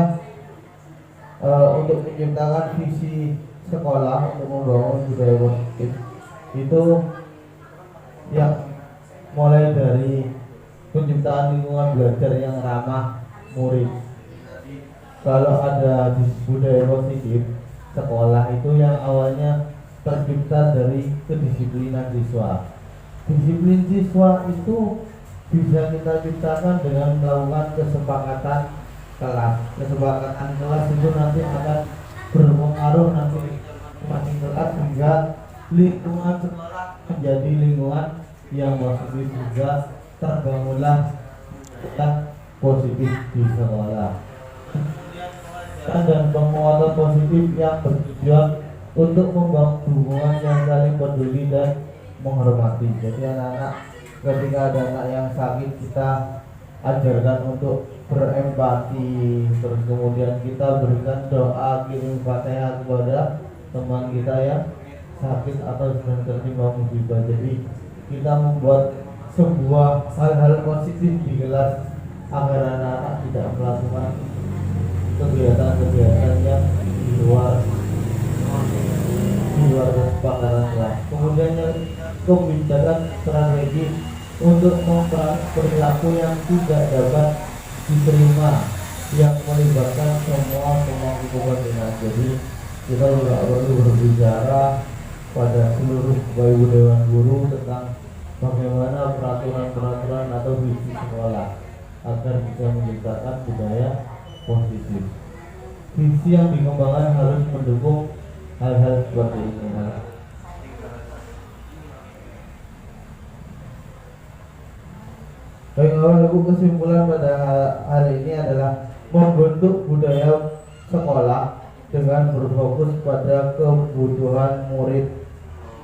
untuk menciptakan visi sekolah untuk membangun budaya positif itu yang mulai dari penciptaan lingkungan belajar yang ramah murid. Kalau ada budaya positif sekolah itu yang awalnya tercipta dari kedisiplinan siswa. Disiplin siswa itu bisa kita ciptakan dengan melakukan kesepakatan kelas. Kesepakatan kelas itu nanti akan berpengaruh nanti masing kelas sehingga lingkungan sekolah menjadi lingkungan yang positif, juga terbangunlah positif di sekolah. Dan penguatan positif yang bertujuan untuk membangun hubungan yang saling peduli dan menghormati. Jadi anak-anak ketika ada anak yang sakit kita ajarkan untuk berempati, terus kemudian kita berikan doa kirim Fatihah kepada teman kita yang sakit atau sedang tertimpa musibah. Jadi kita membuat sebuah hal-hal positif di kelas agar anak-anak tidak melakukan kegiatan-kegiatan yang di luar kesepakatan kelas. Kemudian yang kebijakan strategi untuk perilaku yang tidak dapat diterima yang melibatkan semua kepentingan. Jadi kita juga perlu berbicara pada seluruh Bapak Ibu Dewan Guru tentang bagaimana peraturan-peraturan atau visi sekolah agar bisa menciptakan budaya positif. Visi yang dikembangkan harus mendukung hal-hal seperti ini. Baik Bapak Ibu, kesimpulan pada hari ini adalah membentuk budaya sekolah dengan berfokus pada kebutuhan murid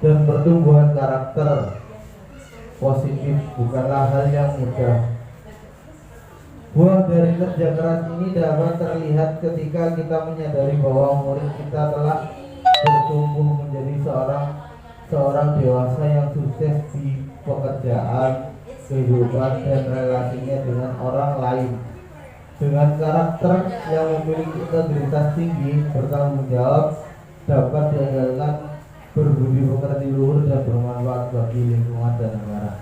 dan pertumbuhan karakter positif bukanlah hal yang mudah. Buah dari kerja keras ini dapat terlihat ketika kita menyadari bahwa murid kita telah bertumbuh menjadi seorang dewasa yang sukses di pekerjaan, kehidupan dan relasinya dengan orang lain, dengan karakter yang memiliki integritas tinggi, bertanggung jawab, dapat diandalkan, berbudi pekerti luhur dan bermanfaat bagi lingkungan dan negara.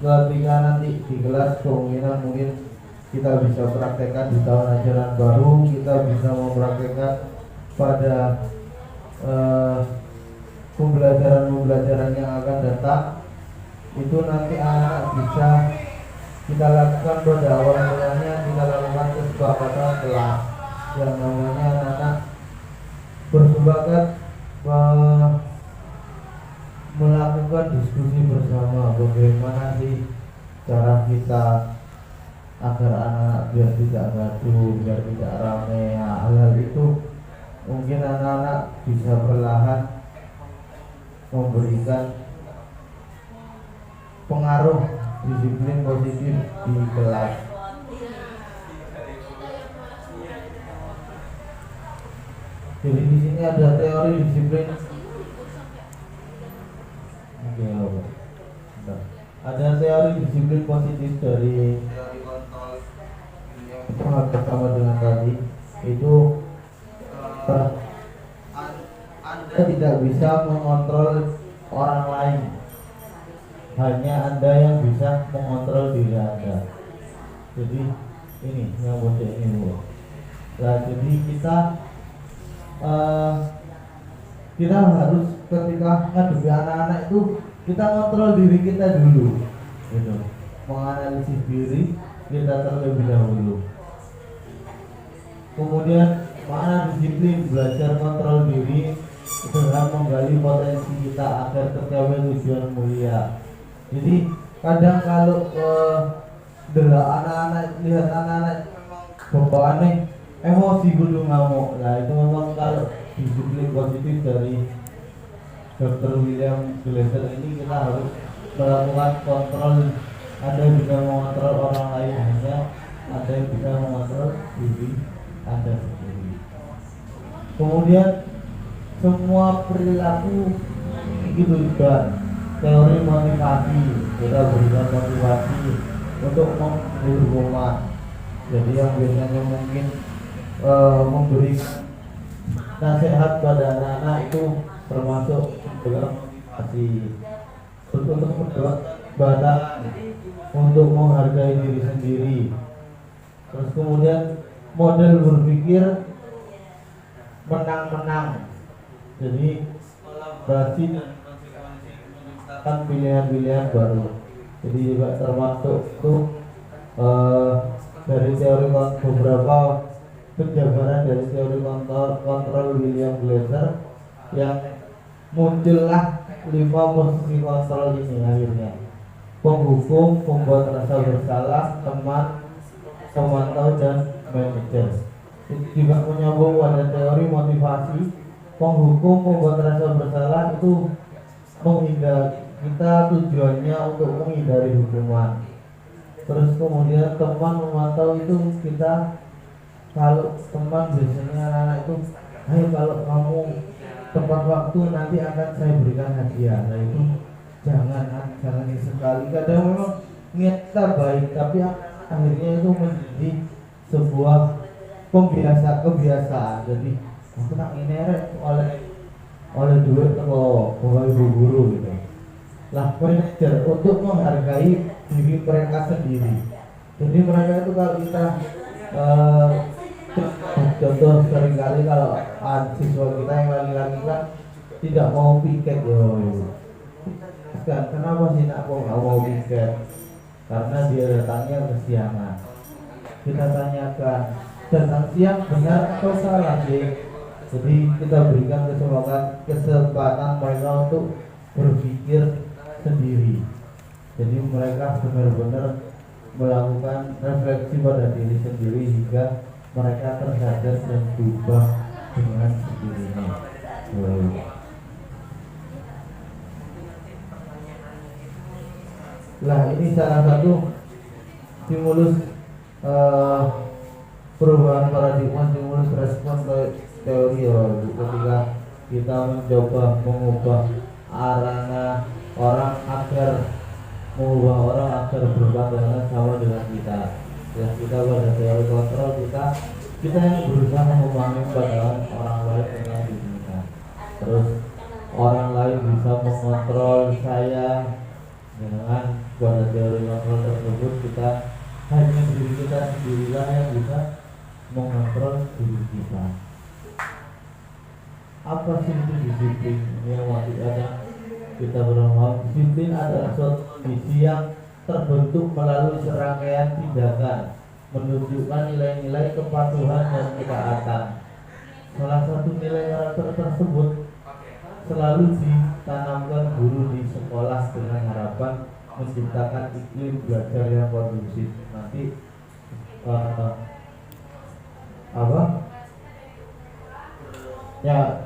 Ketika nanti di kelas kemungkinan mungkin kita bisa praktekkan di tahun ajaran baru, kita bisa mempraktekkan pada pembelajaran yang akan datang. Itu nanti anak bisa kita lakukan pada awal-awalnya, kita lakukan kesepakatan kelas yang namanya anak bersepakat melakukan diskusi bersama bagaimana sih cara kita agar anak biar tidak gaduh, biar tidak ramai. Hal-hal itu mungkin anak-anak bisa perlahan memberikan pengaruh disiplin positif di kelas. Jadi di sini ada teori disiplin. Ada teori disiplin positif dari teori kontrol yang bersama dengan tadi itu Anda tidak bisa mengontrol orang lain, hanya Anda yang bisa mengontrol diri Anda. Jadi ini yang bocah ini Bu. Nah, jadi kita harus ketika ngadepi anak-anak itu kita kontrol diri kita dulu, gitu. Menganalisis diri kita terlebih dahulu. Kemudian mana disiplin, belajar kontrol diri dengan menggali potensi kita agar tercapai tujuan mulia. Jadi kadang kalau anak-anak lihat anak-anak bawaannya emosi kudu ngamuk. Nah itu memang kalau disiplin positif dari Dr. William Glasser ini kita harus melakukan kontrol, ada yang bisa mengontrol orang lain, hanya ada yang bisa mengontrol diri Anda sendiri. Kemudian semua perilaku itu juga teori motivasi, kita berikan motivasi untuk menghukum. Jadi yang biasanya mungkin memberi nasihat pada anak-anak itu termasuk juga motivasi untuk berbuat badan, untuk menghargai diri sendiri. Terus kemudian model berpikir menang-menang, jadi berarti menciptakan pilihan-pilihan baru. Jadi juga termasuk itu dari teori beberapa penjabaran dari teori kontrol William Glasser, yang muncullah 5 posisi kontrol ini akhirnya: penghukum, pembuat rasa bersalah, teman, pemantau, dan manajer. Itu juga menyambung pada teori motivasi. Penghukum, pembuat rasa bersalah itu menghindar, kita tujuannya untuk menghindari hukuman. Terus kemudian teman, memantau itu kita, kalau teman biasanya anak-anak itu, ayo kalau kamu tepat waktu nanti akan saya berikan hadiah. Nah itu jangan sekali. Kadang memang niat kita baik, tapi akhirnya itu menjadi sebuah kebiasaan. Jadi aku tak ngerek oleh duit atau ibu guru gitu. Lah manajer untuk menghargai diri mereka sendiri. Jadi mereka itu kalau kita contoh seringkali kalau siswa kita yang laki-laki kan tidak mau piket, kenapa sih nak kok nggak mau piket? Karena dia datangnya kesiangan. Kita tanyakan, datang siang benar atau salah sih? Jadi kita berikan kesempatan mereka untuk berpikir sendiri. Jadi mereka benar-benar melakukan refleksi pada diri sendiri hingga mereka tersadar dan berubah dengan sendirinya. Lah ini salah satu stimulus perubahan paradigma, stimulus respon teori ketika kita mencoba mengubah arana orang agar berpandangan sama dengan kita. Ya kita pada teori kontrol kita yang berusaha memahami pandangan orang lain dengan diri kita. Terus orang lain bisa mengontrol saya dengan pada teori kontrol tersebut, kita hanya diri kita sendirilah yang bisa mengontrol diri kita. Apa sih itu disiplin? Yang maksudnya kita berpaham disiplin adalah suatu kondisi yang terbentuk melalui serangkaian tindakan menunjukkan nilai-nilai kepatuhan dan ketaatan. Salah satu nilai karakter tersebut selalu ditanamkan guru di sekolah dengan harapan menciptakan iklim belajar yang kondusif. Nanti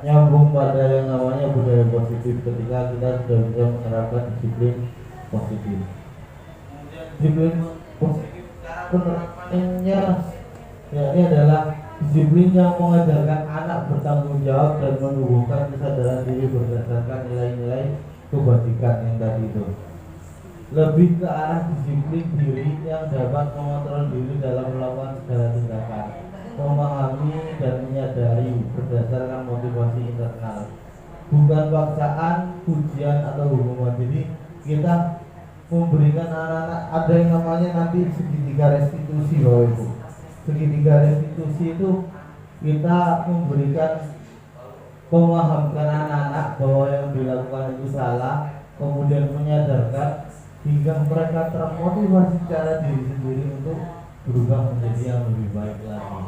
nyambung pada yang namanya budaya positif ketika kita sudah bisa menerapkan disiplin positif. Disiplin positif penerapannya ini adalah disiplin yang mengajarkan anak bertanggung jawab dan menumbuhkan kesadaran diri berdasarkan nilai-nilai kebajikan yang tadi itu. Lebih ke arah disiplin diri yang dapat mengontrol diri dalam melakukan segala tindakan, memahami dan menyadari berdasarkan motivasi internal, bukan paksaan, pujian atau hukuman. Jadi kita memberikan anak-anak, ada yang namanya nanti segitiga restitusi Bapak Ibu. Segitiga restitusi itu kita memberikan, memahamkan anak-anak bahwa yang dilakukan itu salah, kemudian menyadarkan hingga mereka termotivasi secara diri sendiri untuk berubah menjadi yang lebih baik lagi.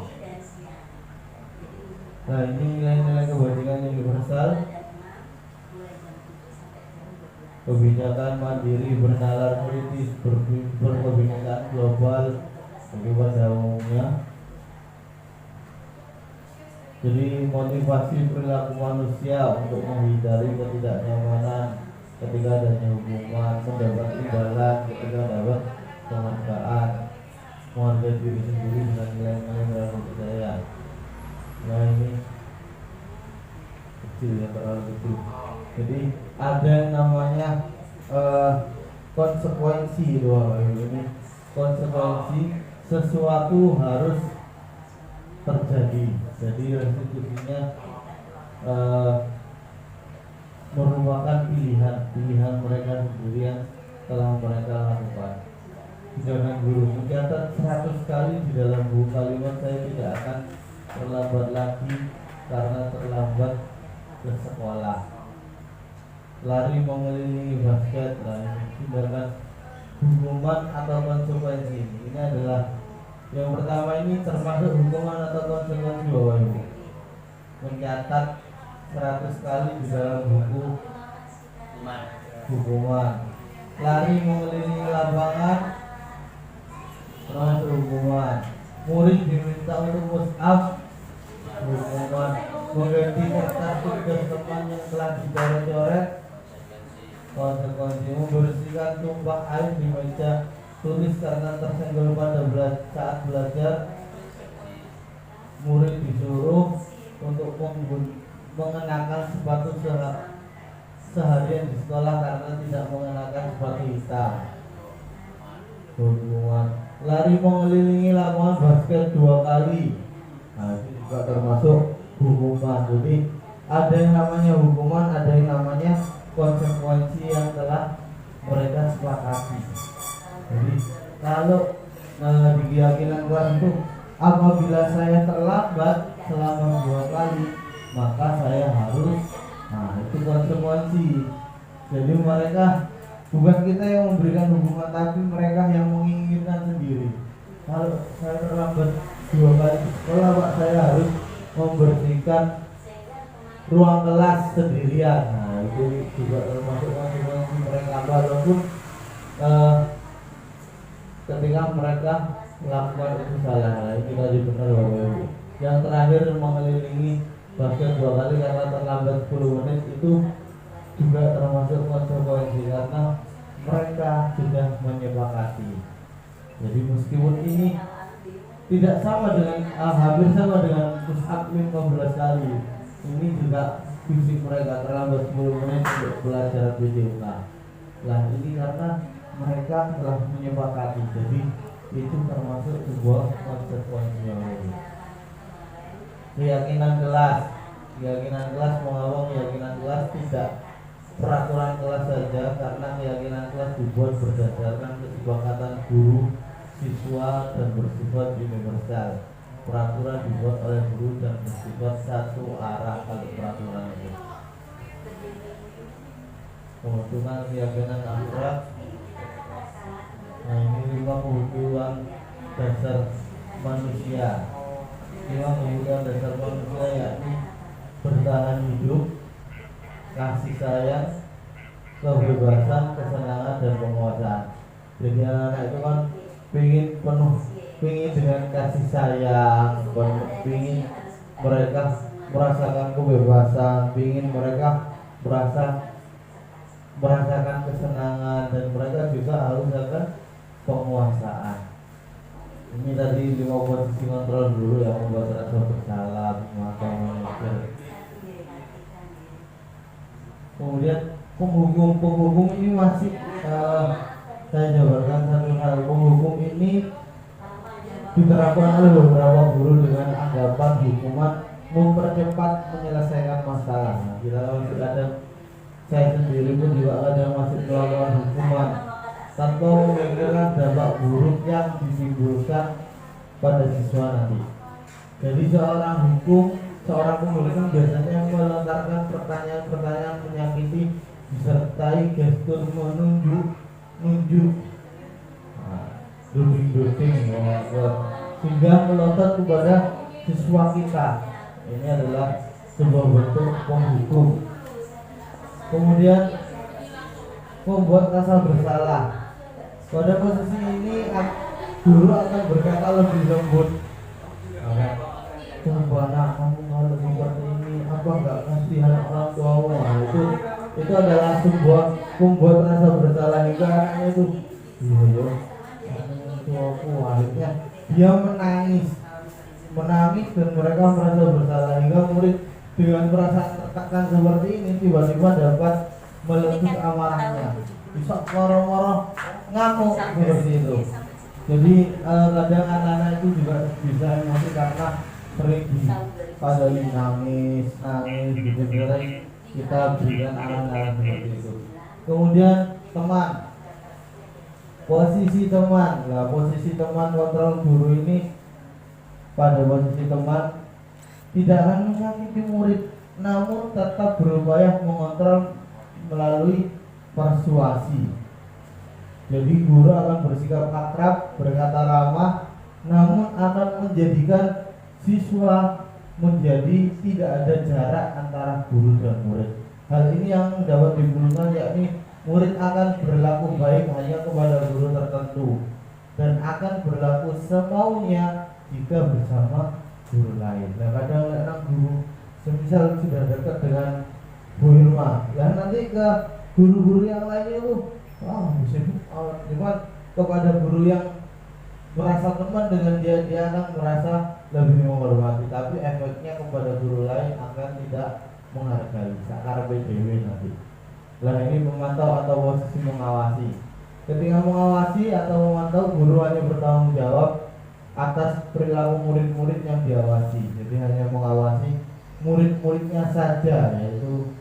Nah ini nilai-nilai kebajikan yang universal, kebijakan mandiri, bernalar kritis, berkebinekaan global bagi pada umumnya. Jadi motivasi perilaku manusia untuk menghindari ketidaknyamanan, ketika adanya hukuman, mendapat imbalan ketika dapat penghargaan, menghargai diri sendiri dengan nilai-nilai dalam budaya. Nah ini kecil ya, terlalu kecil. Jadi ada yang namanya konsekuensi doang. Ini konsekuensi sesuatu harus terjadi. Jadi restitusinya merupakan pilihan mereka sendiri yang telah mereka lakukan. Jangan guru mencatat 100 kali di dalam buku kalimat saya tidak akan terlambat lagi karena terlambat ke sekolah. Lari mengelilingi basket, tindakan hukuman atau konsekuensi. Ini adalah yang pertama, ini termasuk hukuman atau konsekuensi Bapak Ibu. Mencatat 100 kali di dalam buku hukuman. Lari mengelilingi lapangan termasuk hukuman. Murid diminta untuk push up, hukuman. Mengganti kertas tugas teman yang telah dicoret-coret, konsekuensi. Membersihkan tumpah air di meja tulis karena tersenggol pada saat belajar, murid disuruh untuk mengenakan sepatu seharian di sekolah karena tidak mengenakan sepatu hitam. Hukuman. Lari mengelilingi lapangan basket 2 kali. Nah, ini juga termasuk hukuman. Jadi ada yang namanya hukuman, ada yang namanya konsekuensi yang telah mereka sepakati. Jadi kalau di keyakinan kelas itu, apabila saya terlambat selama 2 kali, maka saya harus, nah itu konsekuensi. Jadi mereka, bukan kita yang memberikan hukuman, tapi mereka yang menginginkan sendiri. Kalau saya terlambat 2 kali di sekolah, Pak, saya harus membersihkan ruang kelas sendirian. Nah itu juga termasuk konsekuensi mereka, walaupun ketika mereka melakukan itu salah. Nah, ini tadi benar Bapak Ibu. Yang terakhir, mengelilingi basket 2 kali karena terlambat 10 menit, itu juga termasuk konsekuensi karena mereka sudah menyepakati. Jadi meskipun ini tidak sama dengan hampir sama dengan push up 15 kali, ini juga fisik mereka terlambat 10 menit untuk belajar PJK. Nah ini karena mereka telah menyepakati, jadi itu termasuk sebuah konsekuensi yang lain. Keyakinan kelas mengawal keyakinan kelas tidak peraturan kelas saja, karena keyakinan kelas dibuat berdasarkan kesepakatan guru, siswa, dan bersifat universal. Peraturan dibuat oleh guru dan bersifat satu arah kalau peraturan itu. Penghitungan keyakinan akurat. Nah ini 5 kebutuhan dasar manusia. 5 kebutuhan dasar manusia yakni bertahan hidup, kasih sayang, kebebasan, kesenangan, dan penguasaan. Jadi anak-anak itu kan pingin dengan kasih sayang, pingin mereka merasakan kebebasan, pingin mereka merasakan kesenangan, dan mereka juga harus akan penguasaan. Ini tadi 5 posisi kontrol dulu yang membuat rasa bersalah, memakai. Kemudian penghukum ini masih saya jabarkan satu hal. Penghukum ini diterapkan oleh beberapa guru dengan anggapan hukuman mempercepat menyelesaikan masalah. Nah, kita masih ada, saya sendiri pun juga ada masih melakukan hukuman tanpa memikirkan dampak buruk yang ditimbulkan pada siswa nanti. Jadi seorang penghukum biasanya melontarkan pertanyaan-pertanyaan menyakiti disertai gestur menunjuk, duding, sehingga melotot kepada siswa kita. Ini adalah sebuah bentuk penghukum. Kemudian membuat rasa bersalah. Pada posisi ini guru akan berkata lebih lembut. Anak, kamu kalau seperti ini, apa nggak kasihan orang tua? Nah, itu adalah sebuah membuat rasa bersalah hingga anaknya itu iya itu aku akhirnya dia menangis dan mereka merasa bersalah hingga murid dengan perasaan tertekan seperti ini tiba-tiba dapat meletus amarahnya, bisa marah-marah ngamuk seperti itu. Jadi kadang anak-anak itu juga bisa emosi karena sering dipadai nangis gitu, kita berikan arahan-arahan seperti itu. Kemudian teman, posisi teman, nah posisi teman kontrol guru ini pada posisi teman tidak akan menyakiti murid, namun tetap berupaya mengontrol melalui persuasi. Jadi guru akan bersikap akrab, berkata ramah, namun akan menjadikan siswa menjadi tidak ada jarak antara guru dan murid. Hal ini yang dapat dibuktikan yakni murid akan berlaku baik hanya kepada guru tertentu dan akan berlaku semaunya jika bersama guru lain. Nah kadang-kadang guru semisal sudah dekat dengan Bu Irma, ya nanti ke guru-guru yang lainnya itu cuman kepada guru yang merasa teman dengan dia akan merasa lebih menghormati, tapi efeknya kepada guru lain akan tidak menghargai sakar PDW nanti. Nah ini memantau atau posisi mengawasi. Ketika mengawasi atau memantau, guru hanya bertanggung jawab atas perilaku murid-murid yang diawasi. Jadi hanya mengawasi murid-muridnya saja, yaitu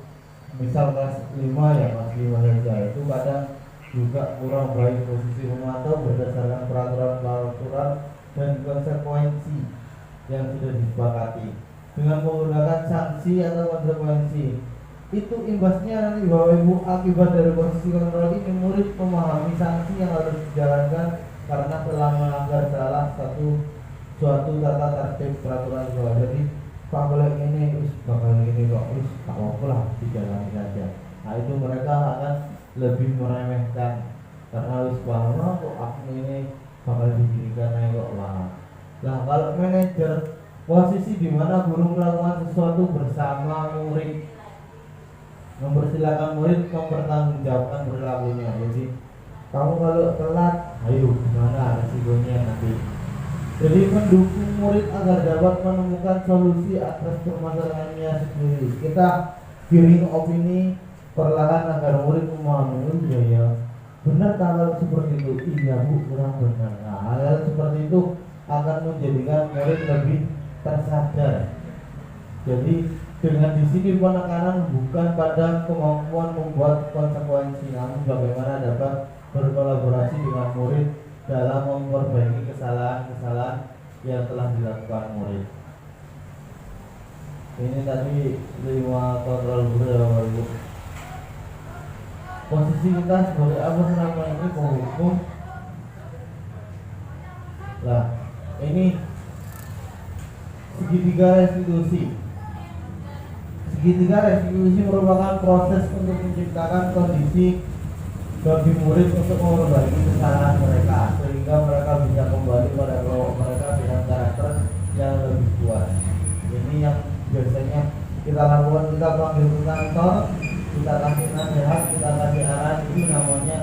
misal kelas 5 ya kelas 5 saja. Itu kadang juga kurang baik posisi memantau berdasarkan peraturan dan konsekuensi yang sudah disepakati dengan menggunakan sanksi atau konsekuensi. Itu imbasnya nanti Bapak Ibu, akibat dari posisi kontrol ini murid memahami sanksi yang harus dijalankan karena telah melanggar salah suatu tata tertib peraturan sekolah. Jadi Pak boleh ini bakal ini kok tak apa lah dijalani saja. Nah itu mereka akan lebih meremehkan karena harus paham kok aku ini bakal diberikan kok lah. Nah kalau manajer, posisi di mana guru melakukan sesuatu bersama murid, mempersilakan murid mempertanggungjawabkan perilakunya. Jadi kamu kalau telat, ayo gimana resikonya nanti. Jadi mendukung murid agar dapat menemukan solusi atas permasalahannya sendiri. Kita giring opini perlahan agar murid memahami ya benar kalau seperti itu, iya Bu kurang benar. Nah hal seperti itu akan menjadikan murid lebih tersadar. Jadi dengan di sini penekanan bukan pada kemampuan membuat konsekuensi, namun bagaimana dapat berkolaborasi dengan murid dalam memperbaiki kesalahan-kesalahan yang telah dilakukan murid. Ini tadi 5 kontrol guru ya Bapak Ibu. Posisi kita sebagai apa selama ini penghukum. Nah ini segitiga restitusi. Segitiga restitusi merupakan proses untuk menciptakan kondisi bagi murid untuk memperbaiki kesalahan mereka sehingga mereka bisa kembali pada kelompok mereka dengan karakter yang lebih kuat. Ini yang biasanya kita lakukan, kita panggil ke kantor, kita kasih nasihat, kita kasih arahan, itu namanya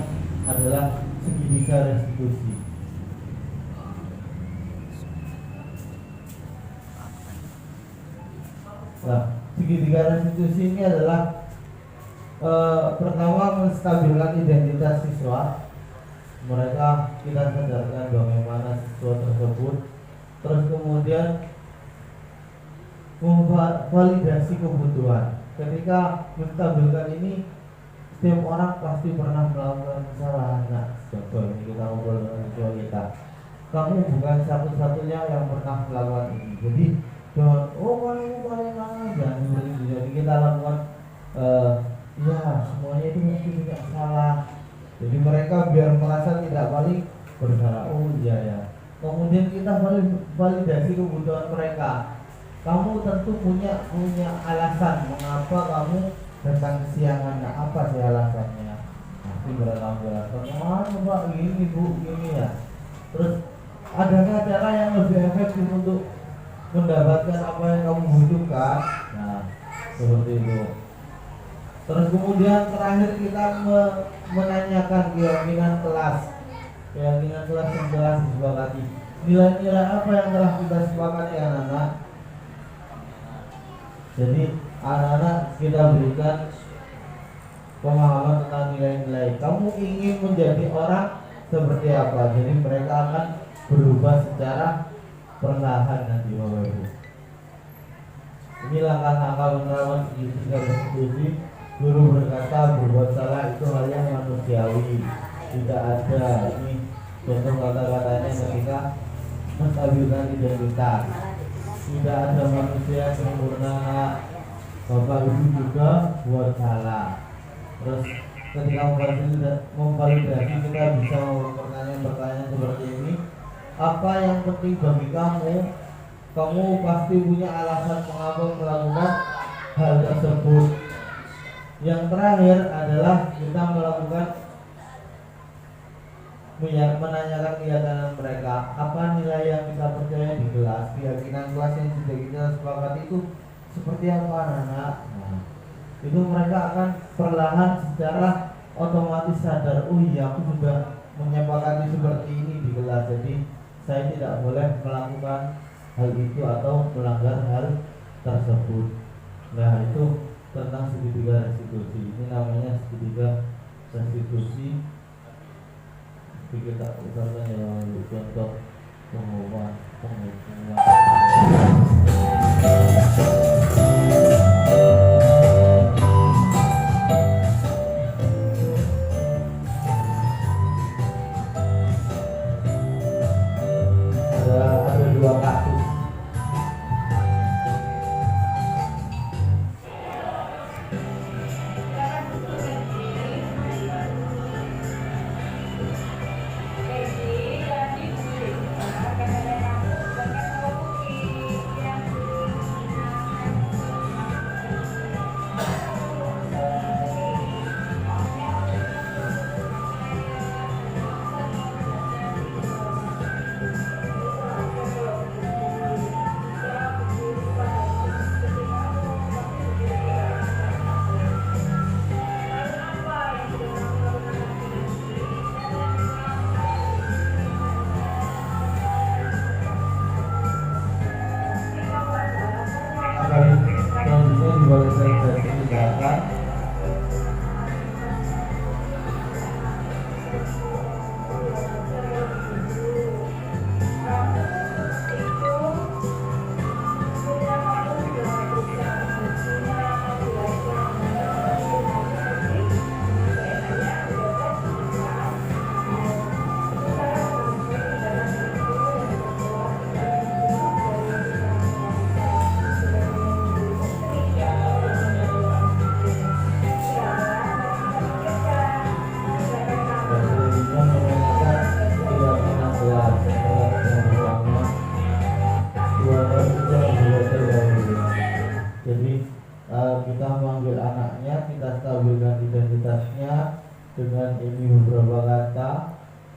adalah segitiga restitusi. Nah, segitiga restitusi ini adalah pertama menstabilkan identitas siswa. Mereka kita sadarkan bagaimana siswa tersebut. Terus kemudian memvalidasi kebutuhan. Ketika menstabilkan ini, setiap orang pasti pernah melakukan kesalahan. Nah, contoh ini kita ngobrol dengan siswa kita. Kamu bukan satu-satunya yang pernah melakukan ini. Jadi jangan kamu paling aja. Jadi kita lakukan ya semuanya itu mesti punya salah. Jadi mereka biar merasa tidak paling bersalah. Oh iya ya. Kemudian kita validasi kebutuhan mereka. Kamu tentu punya alasan mengapa kamu datang kesiangan. Nah, apa sih alasannya? Nanti mereka menjelaskan, Pak gini Bu gini ya. Terus adakah cara yang lebih efektif untuk mendapatkan apa yang kamu butuhkan? Nah seperti itu. Terus kemudian terakhir kita menanyakan keyakinan kelas yang telah disepakati. Nilai-nilai apa yang telah kita sepakati anak-anak? Jadi anak-anak kita berikan pemahaman tentang nilai-nilai. Kamu ingin menjadi orang seperti apa? Jadi mereka akan berubah secara perlahan nanti Bapak Ibu. Ini langkah-langkah menerawang institusi. Guru berkata berbuat salah itu hal yang manusiawi. Tidak ada ini contoh kata-katanya ketika menstabilkan identitas. Tidak ada manusia sempurna. Bapak Ibu juga buat salah. Terus ketika memvalidasi kita bisa pertanyaan seperti ini. Apa yang penting bagi kamu? Kamu pasti punya alasan mengapa melakukan hal tersebut. Yang terakhir adalah kita melakukan menanyakan keyakinan mereka. Apa nilai yang kita percaya di kelas? Keyakinan kelas yang sudah kita sepakati itu seperti apa anak-anak? Nah, itu mereka akan perlahan secara otomatis sadar, oh iya aku sudah menyepakati seperti ini di kelas, jadi saya tidak boleh melakukan hal itu atau melanggar hal tersebut. Nah itu tentang segitiga restitusi. Ini namanya segitiga restitusi. Kita usahakan yang contoh pengumuman. Ada dua kasus. Selanjutnya boleh saya ceritakan. Jadi kita memanggil anaknya, kita stabilkan identitasnya dengan ini beberapa kata.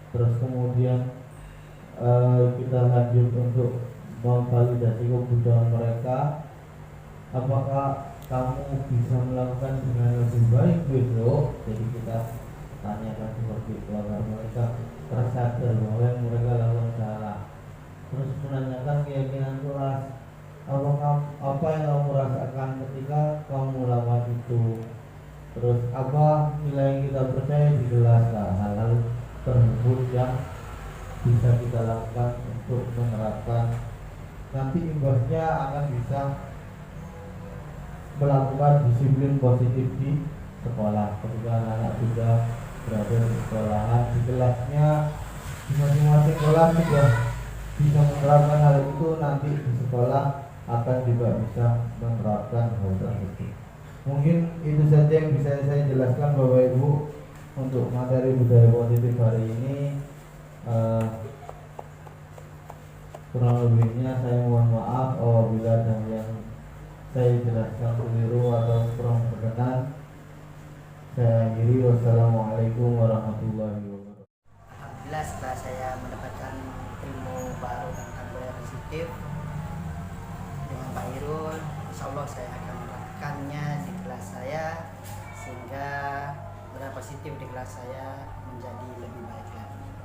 Terus kemudian kita lanjut untuk memvalidasi kebutuhan mereka. Apakah kamu bisa melakukan dengan lebih baik besok? Jadi kita tanyakan seperti itu agar mereka tersadar bahwa yang mereka lakukan salah. Terus menanyakan keyakinan kelas. Apa yang kamu rasakan ketika kamu melakukan itu? Terus apa nilai yang kita percaya di kelas? Hal-hal tersebut yang bisa kita lakukan untuk menerapkan. Nanti imbasnya akan bisa melakukan disiplin positif di sekolah. Ketika anak-anak sudah berada di sekolahan, di kelasnya, di masing-masing kelas sudah bisa menerapkan hal itu, nanti di sekolah akan juga bisa menerapkan hal tersebut. Mungkin itu saja yang bisa saya jelaskan Bapak Ibu untuk materi budaya positif hari ini. Kurang lebihnya saya mohon maaf apabila ada yang saya jelaskan keliru atau kurang berkenan. Saya akhiri. Wassalamualaikum warahmatullahi wabarakatuh. Alhamdulillah setelah saya mendapatkan ilmu baru tentang budaya positif dengan Pak Irul, insya Allah saya akan melakukannya di kelas saya sehingga nilai positif di kelas saya menjadi lebih baik lagi.